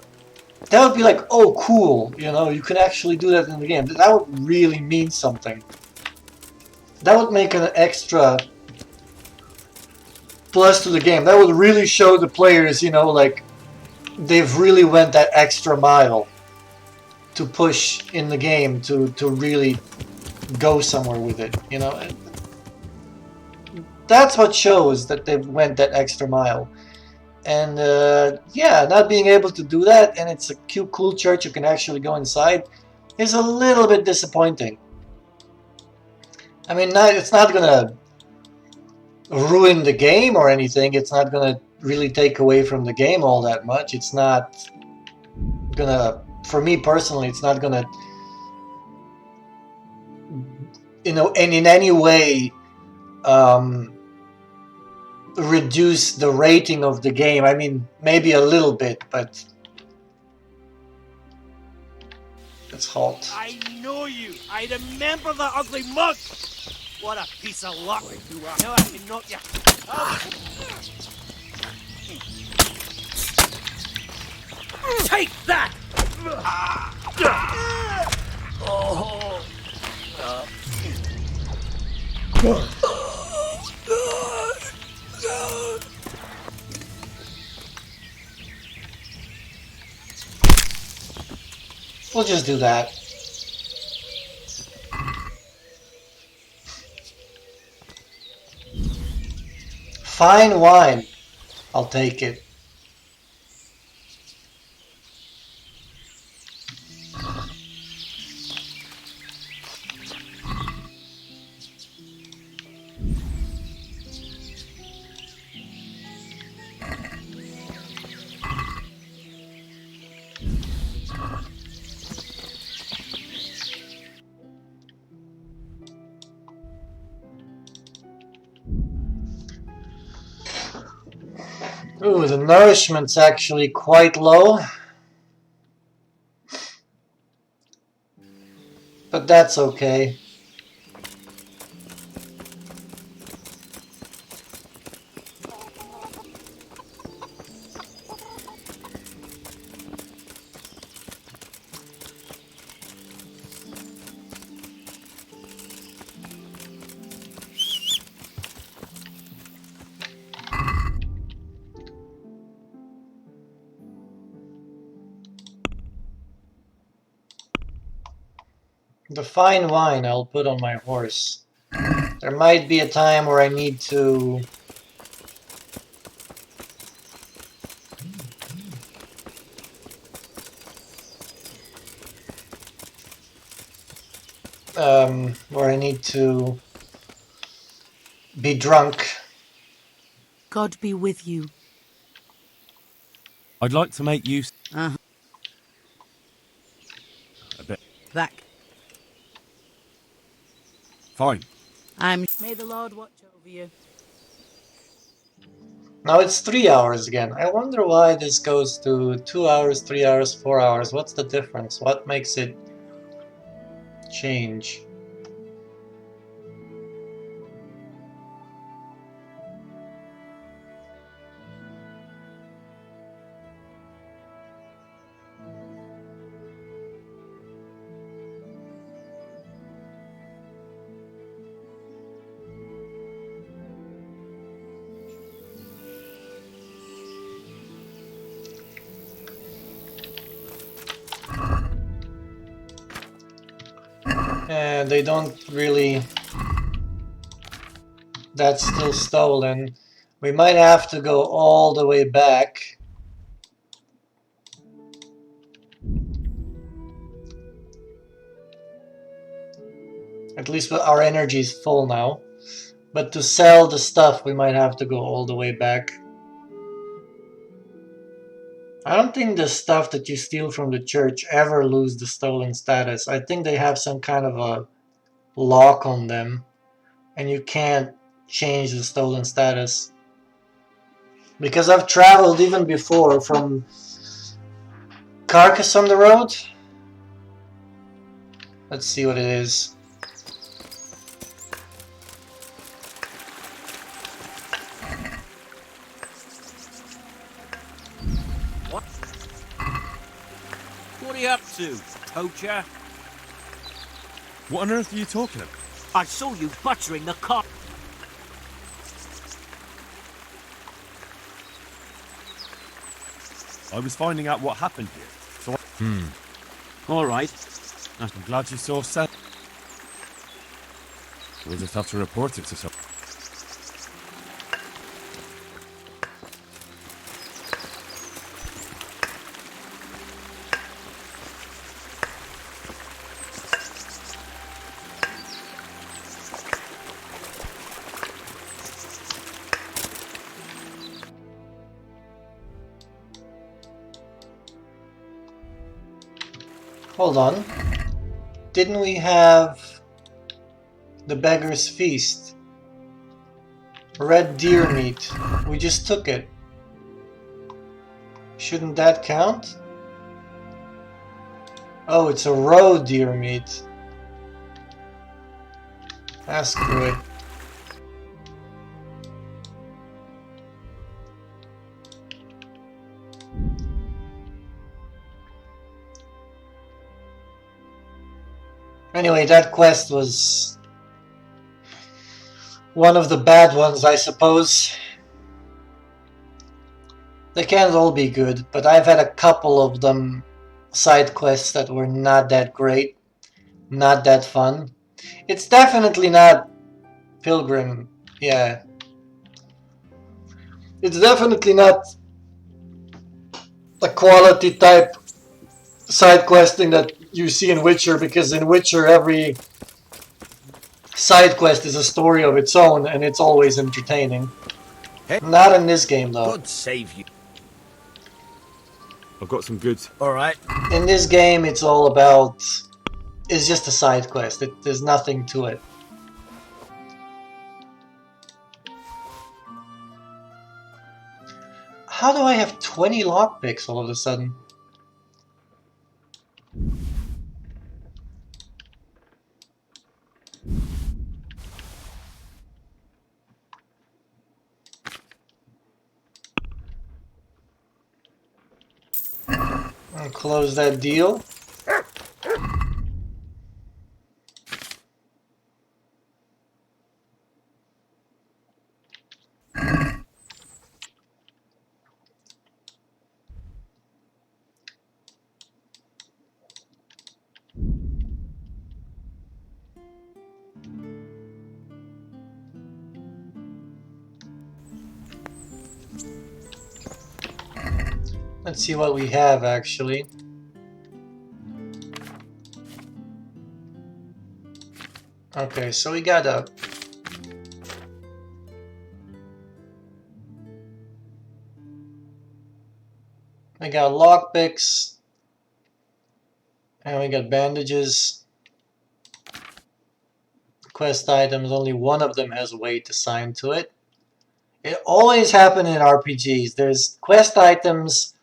be like, oh cool, you know, you can actually do that in the game. That would really mean something. That would make an extra plus to the game. That would really show the players, you know, like they've really went that extra mile to push in the game to really go somewhere with it, you know. That's what shows that they've went that extra mile. And yeah, not being able to do that, and it's a cute, cool church you can actually go inside, is a little bit disappointing. I mean, it's not gonna ruin the game or anything. It's not gonna really take away from the game all that much. It's not gonna, for me personally, it's not gonna, you know, and in any way reduce the rating of the game. I mean, maybe a little bit, but it's hot. I know you. I remember that ugly mug. What a piece of luck you are. Now I can knock you. Take that! Oh. We'll just do that. Fine wine. I'll take it. Ooh, the nourishment's actually quite low. But that's okay. The fine wine I'll put on my horse. There might be a time where I need to where I need to be drunk. God be with you. I'd like to make use. Uh-huh. A bit. Back. Fine. May the Lord watch over you. Now it's 3 hours again. I wonder why this goes to 2 hours, 3 hours, 4 hours. What's the difference? What makes it change? And they don't really... That's still stolen. We might have to go all the way back. At least our energy is full now. But to sell the stuff, we might have to go all the way back. I don't think the stuff that you steal from the church ever lose the stolen status. I think they have some kind of a lock on them, and you can't change the stolen status. Because I've traveled even before from Carcass on the road. Let's see what it is. are you up to, poacher? What on earth are you talking about? I saw you buttering the car. I was finding out what happened here. So All right. I'm glad you saw Sam. We'll just have to report it to someone. Hold on. Didn't we have the beggar's feast? Red deer meat. We just took it. Shouldn't that count? Oh, it's a raw deer meat. Ask for it. Anyway, that quest was one of the bad ones, I suppose. They can't all be good, but I've had a couple of them side quests that were not that great, not that fun. It's definitely not Pilgrim, yeah. It's definitely not the quality type side questing that you see in Witcher, because in Witcher every side quest is a story of its own and it's always entertaining. Hey. Not in this game though. God save you. I've got some goods. Alright. In this game it's all about... it's just a side quest. There's nothing to it. How do I have 20 lockpicks all of a sudden? I'll close that deal. Let's see what we have actually. Okay, so we got a lockpicks and we got bandages. Quest items, only one of them has weight assigned to it. It always happens in RPGs. There's quest items,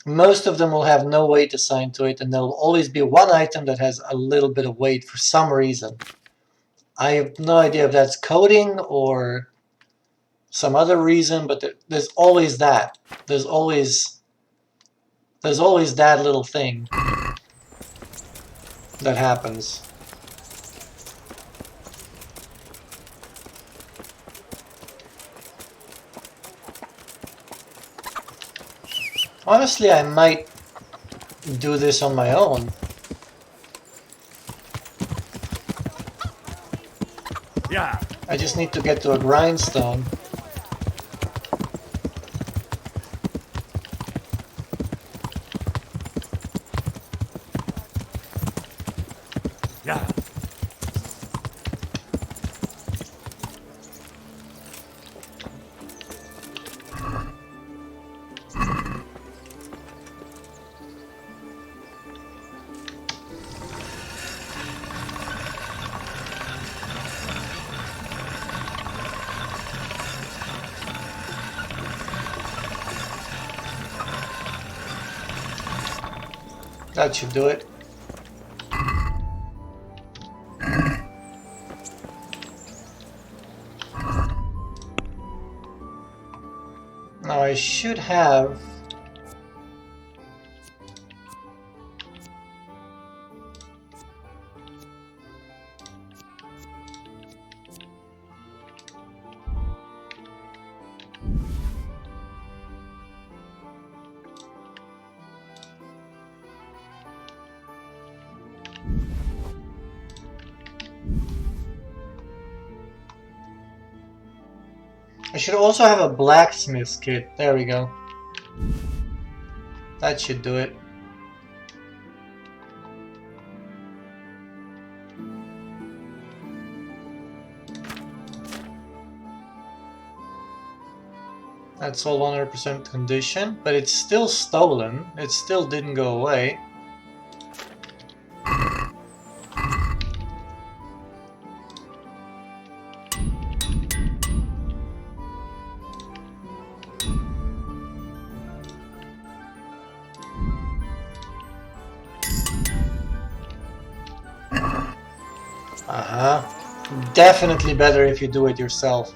most of them will have no weight assigned to it, and there'll always be one item that has a little bit of weight for some reason. I have no idea if that's coding or some other reason, but there's always that. There's always that little thing that happens. Honestly, I might do this on my own. Yeah. I just need to get to a grindstone. Yeah. That should do it. Now I should have I should also have a blacksmith's kit. There we go. That should do it. That's all 100% condition, but it's still stolen. It still didn't go away. Uh-huh. Definitely better if you do it yourself.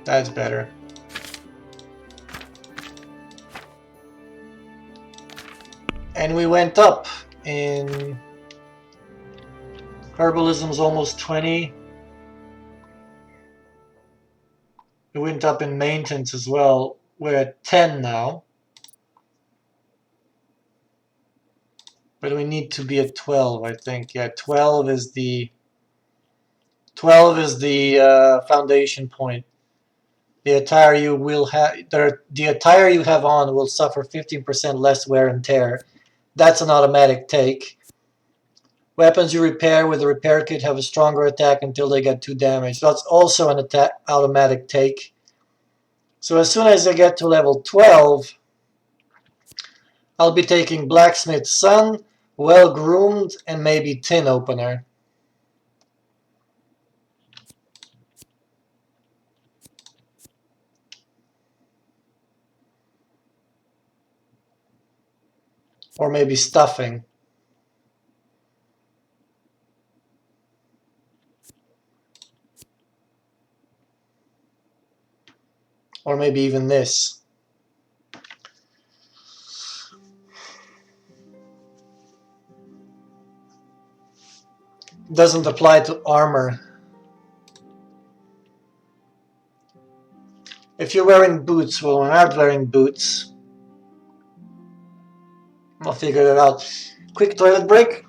That's better. And we went up in herbalism's almost 20. We went up in maintenance as well. We're at 10 now. But we need to be at 12, I think. Yeah, 12 is the foundation point. The attire you will have the attire you have on will suffer 15% less wear and tear. That's an automatic take. Weapons you repair with a repair kit have a stronger attack until they get 2 damage. That's also an automatic take. So as soon as I get to level 12, I'll be taking Blacksmith's Son, Well Groomed, and maybe Tin Opener. Or maybe Stuffing. Or maybe even this. Doesn't apply to armor. If you're wearing boots, well, we're not wearing boots. I'll figure that out. Quick toilet break.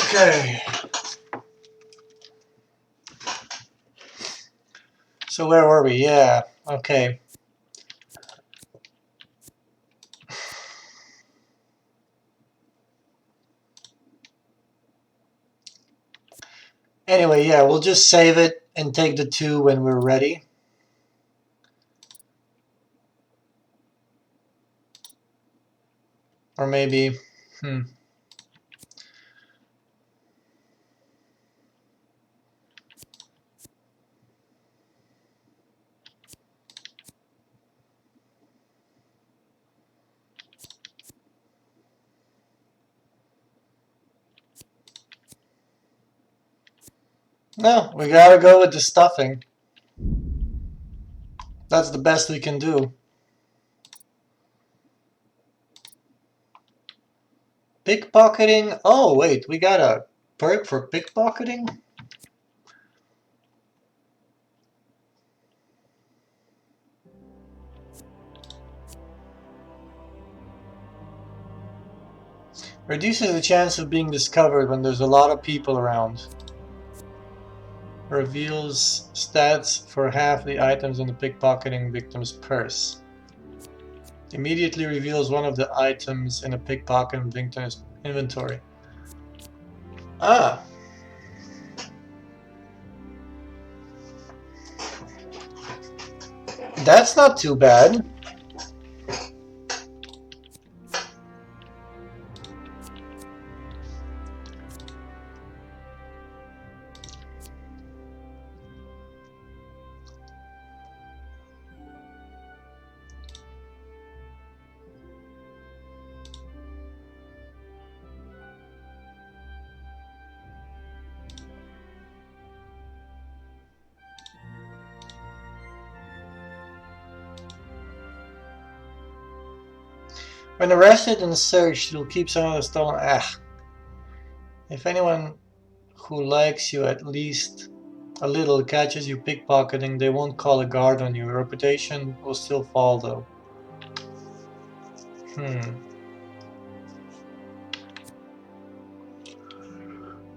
Okay. So where were we? Yeah, okay. Anyway, yeah, we'll just save it and take the 2 when we're ready. Or maybe, No, we gotta go with the stuffing. That's the best we can do. Pickpocketing? Oh, wait, we got a perk for pickpocketing? Reduces the chance of being discovered when there's a lot of people around. Reveals stats for half the items in the pickpocketing victim's purse. Immediately reveals one of the items in a pickpocketing victim's inventory. Ah! That's not too bad. When arrested and searched, you'll keep some of the stolen. If anyone who likes you at least a little catches you pickpocketing, they won't call a guard on you. Your reputation will still fall, though.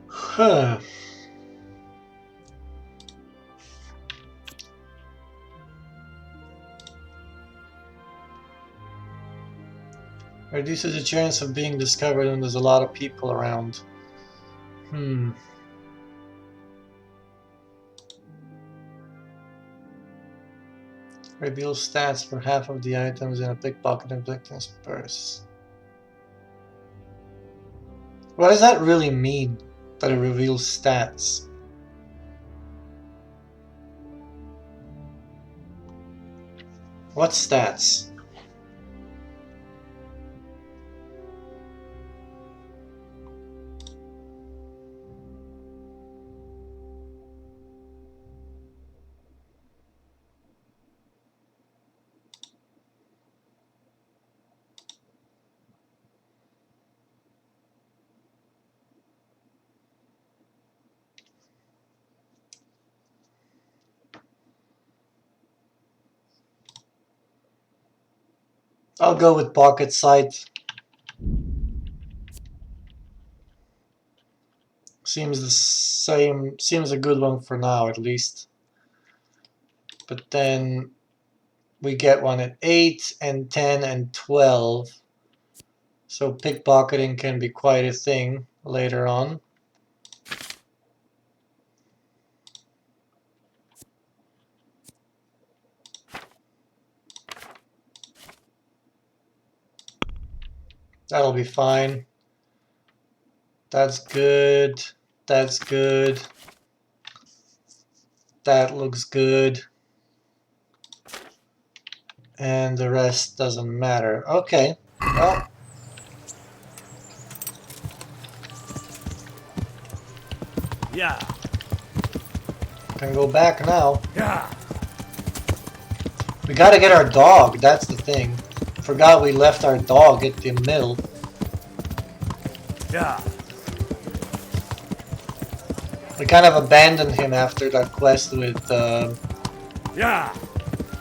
Huh. Reduces the chance of being discovered when there's a lot of people around. Reveals stats for half of the items in a pickpocketing victim's purse. What does that really mean, that it reveals stats? What stats? I'll go with pocket sight. Seems the same. Seems a good one for now, at least. But then we get one at 8 and 10 and 12. So pickpocketing can be quite a thing later on. That'll be fine. That's good. That's good. That looks good. And the rest doesn't matter. Okay. Well. Yeah. Can go back now. Yeah. We gotta get our dog. That's the thing. Forgot we left our dog at the mill. Yeah. We kind of abandoned him after that quest with the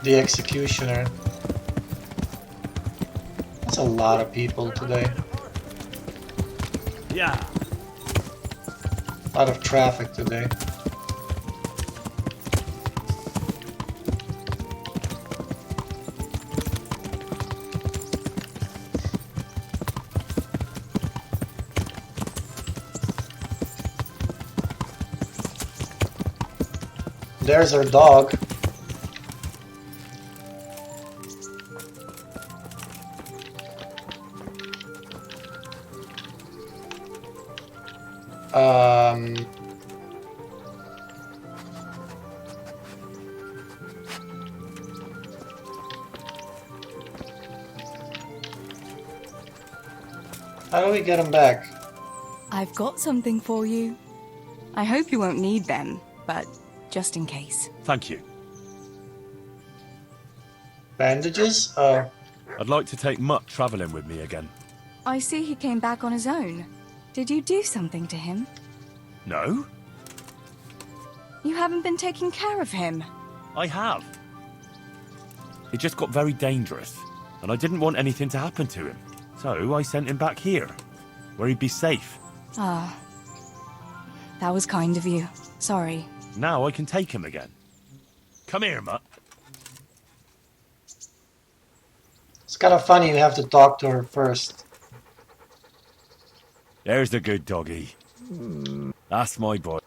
executioner. That's a lot of people today. Yeah. A lot of traffic today. There's our dog. Um, how do we get him back? I've got something for you. I hope you won't need them, but just in case. Thank you. Bandages? Oh. I'd like to take Mutt travelling with me again. I see he came back on his own. Did you do something to him? No? You haven't been taking care of him. I have. It just got very dangerous, and I didn't want anything to happen to him. So I sent him back here, where he'd be safe. Ah. That was kind of you. Sorry. Now I can take him again. Come here, Mutt. It's kind of funny you have to talk to her first. There's the good doggy. That's my boy.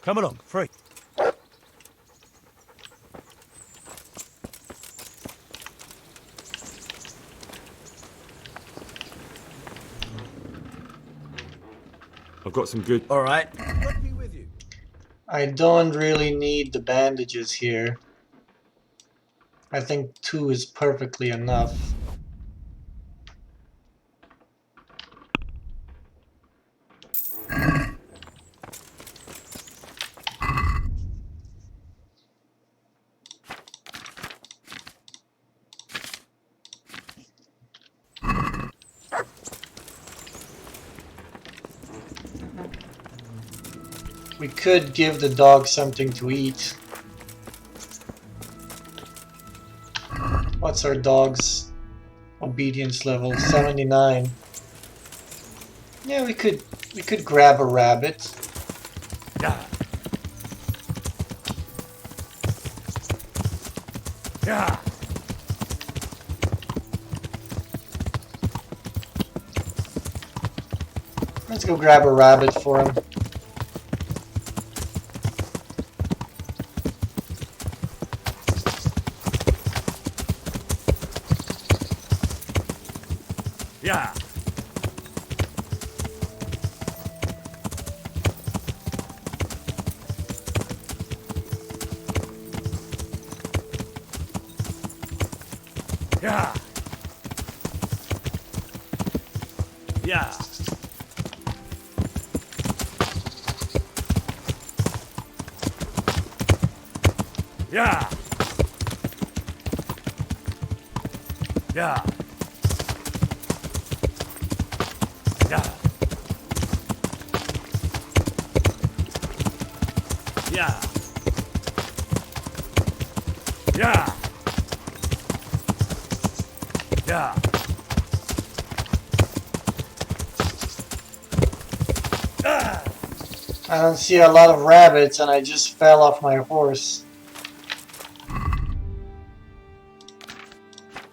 Come along, free. I've got some good... All right. I don't really need the bandages here. I think 2 is perfectly enough. We could give the dog something to eat. What's our dog's obedience level? 79. Yeah, we could grab a rabbit. Yeah. Yeah. Let's go grab a rabbit for him. Yeah. Yeah. Yeah. Yeah. Yeah. Yeah. Yeah. Yeah. Yeah. I don't see a lot of rabbits and I just fell off my horse.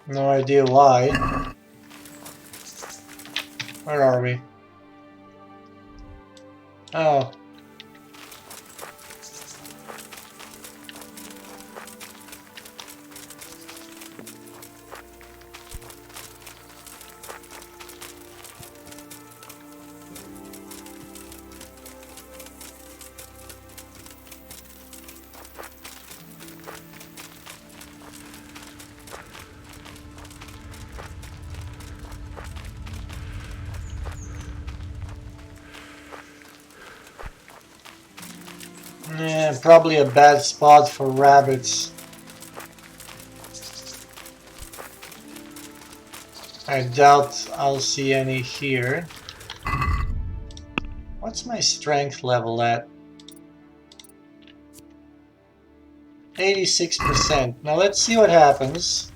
No idea why. Where are we? Oh. Yeah, probably a bad spot for rabbits. I doubt I'll see any here. What's my strength level at? 86%. Now let's see what happens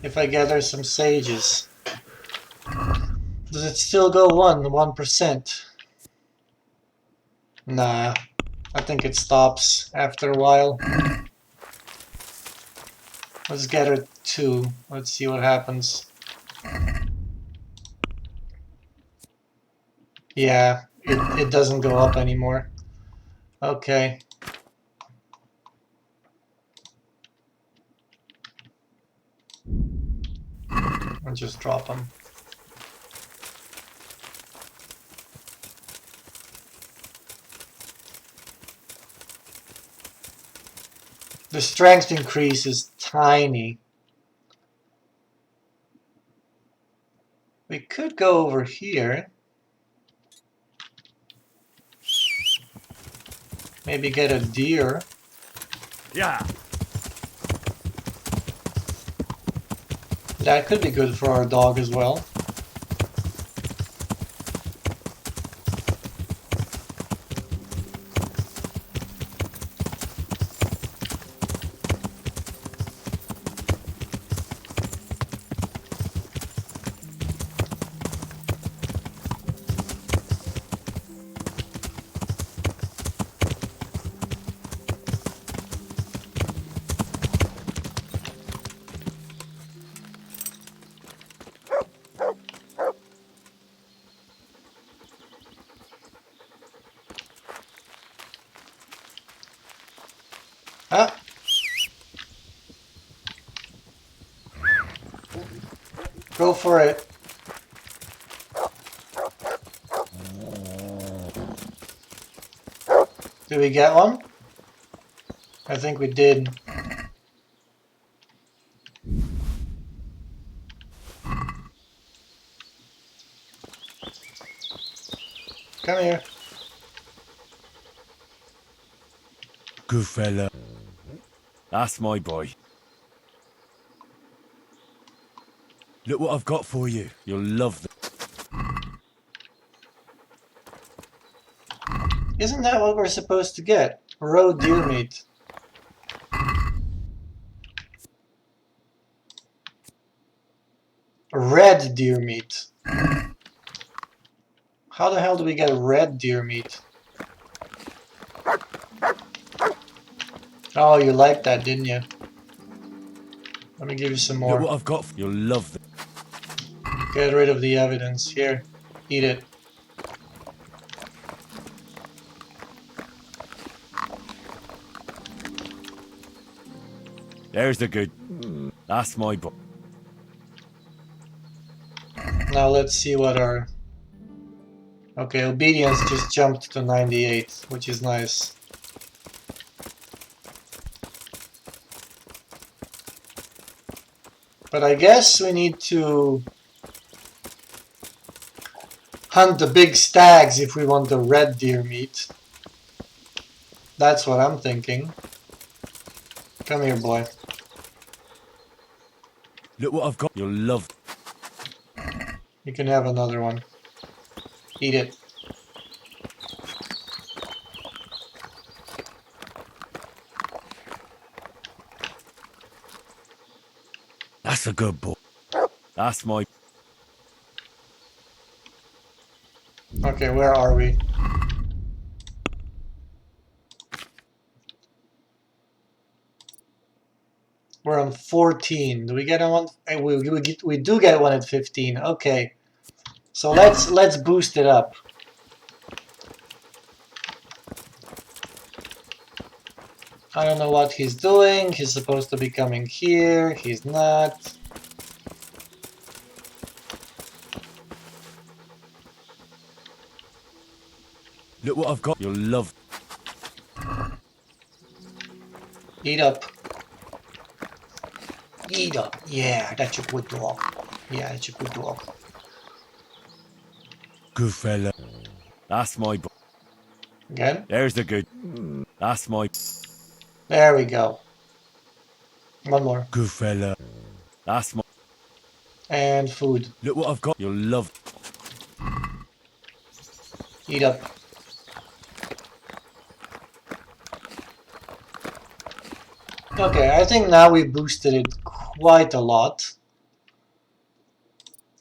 if I gather some sages. Does it still go 1%? Nah, I think it stops after a while. Let's gather 2. Let's see what happens. Yeah, it doesn't go up anymore. Okay. I'll just drop them. The strength increase is tiny. We could go over here. Maybe get a deer. Yeah. That could be good for our dog as well. Ah. Go for it. Did we get one? I think we did. Come here. Good fella. That's my boy. Look what I've got for you. You'll love them. Isn't that what we're supposed to get? Raw deer meat. Red deer meat. How the hell do we get red deer meat? Oh, you liked that, didn't you? Let me give you some more. Look what I've got. You'll love them. Get rid of the evidence. Here, eat it. There's the good. That's my boy. Now let's see what our... Okay, obedience just jumped to 98, which is nice. But I guess we need to hunt the big stags if we want the red deer meat. That's what I'm thinking. Come here, boy. Look what I've got. You'll love. You can have another one. Eat it. That's a good boy. That's my... Okay, where are we? We're on 14. Do we get one? We do get one at 15. Okay. So let's boost it up. I don't know what he's doing. He's supposed to be coming here. He's not. Look what I've got. You'll love. Eat up. Eat up. Yeah, that's a good dog. Yeah, that's a good dog. Good fella. That's my boy. Again? There's the good. That's my... There we go. One more. Good fella. That's my... And food. Look what I've got. You'll love. Eat up. Okay, I think now we boosted it quite a lot.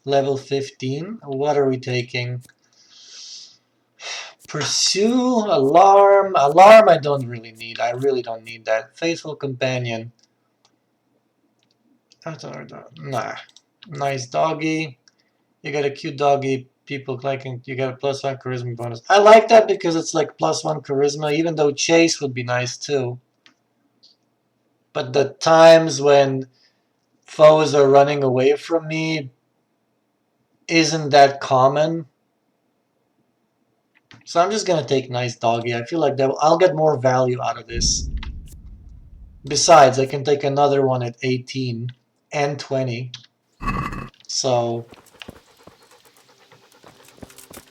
Level 15. What are we taking? Pursue, alarm. Alarm I don't really need. I really don't need that. Faithful companion. Nah. Nice doggy. You got a cute doggy. People liking. You got a +1 charisma bonus. I like that because it's like +1 charisma, even though chase would be nice too. But the times when foes are running away from me isn't that common. So I'm just gonna take nice doggy. I feel like that I'll get more value out of this. Besides, I can take another one at 18 and 20. So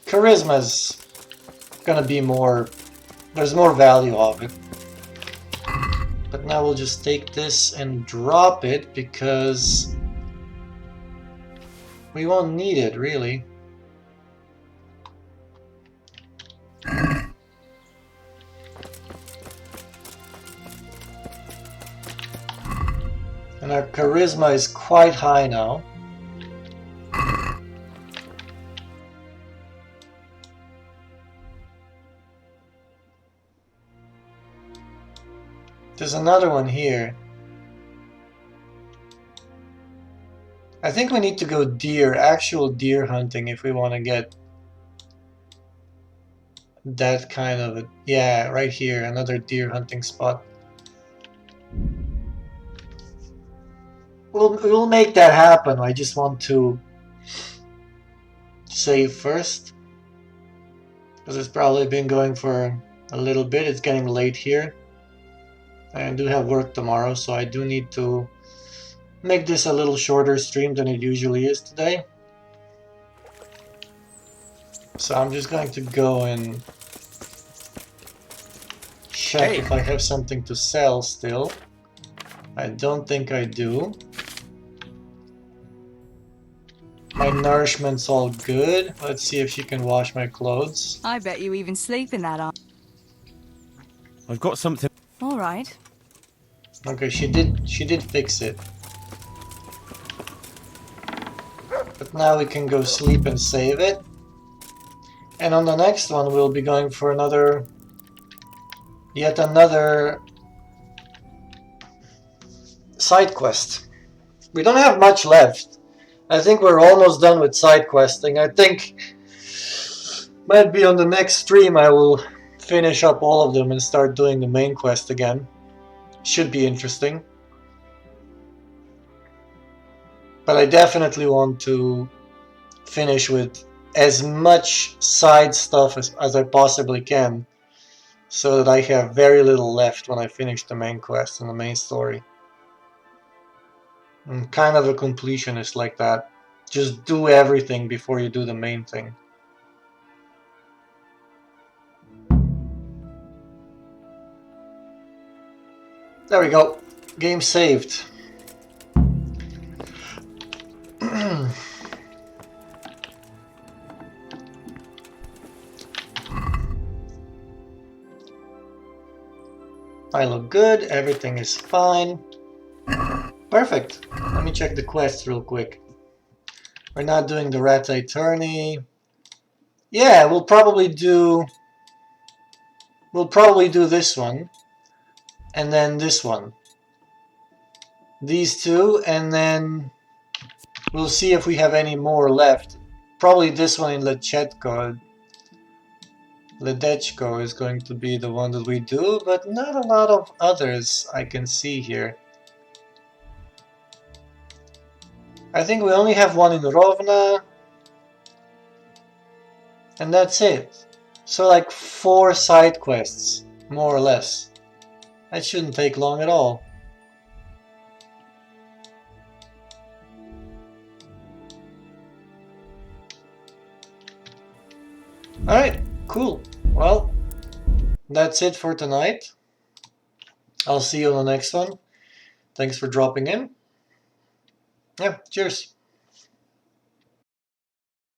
charisma's gonna be more. There's more value of it. But now we'll just take this and drop it because we won't need it really. And our charisma is quite high now. There's another one here. I think we need to go actual deer hunting if we want to get that kind of yeah, right here, another deer hunting spot. We'll make that happen. I just want to save first because it's probably been going for a little bit. It's getting late here. I do have work tomorrow, so I do need to make this a little shorter stream than it usually is today. So I'm just going to go and check if I have something to sell still. I don't think I do. My nourishment's all good. Let's see if she can wash my clothes. I bet you even sleep in that arm. I've got something. All right. Okay, she did fix it. But now we can go sleep and save it. And on the next one we'll be going for yet another side quest. We don't have much left. I think we're almost done with side questing. I think might be on the next stream I will finish up all of them and start doing the main quest again. Should be interesting. But I definitely want to finish with as much side stuff as I possibly can, so that I have very little left when I finish the main quest and the main story. I'm kind of a completionist like that. Just do everything before you do the main thing. There we go. Game saved. I look good, everything is fine. Perfect. Let me check the quests real quick. We're not doing the Rat-Eye Tourney. Yeah, we'll probably do this one. And then this one. These two, and then we'll see if we have any more left. Probably this one in Ledechko is going to be the one that we do, but not a lot of others I can see here. I think we only have one in Rovna, and that's it. So like 4 side quests, more or less. That shouldn't take long at all. Alright, cool. Well, that's it for tonight. I'll see you on the next one. Thanks for dropping in. Yeah, cheers.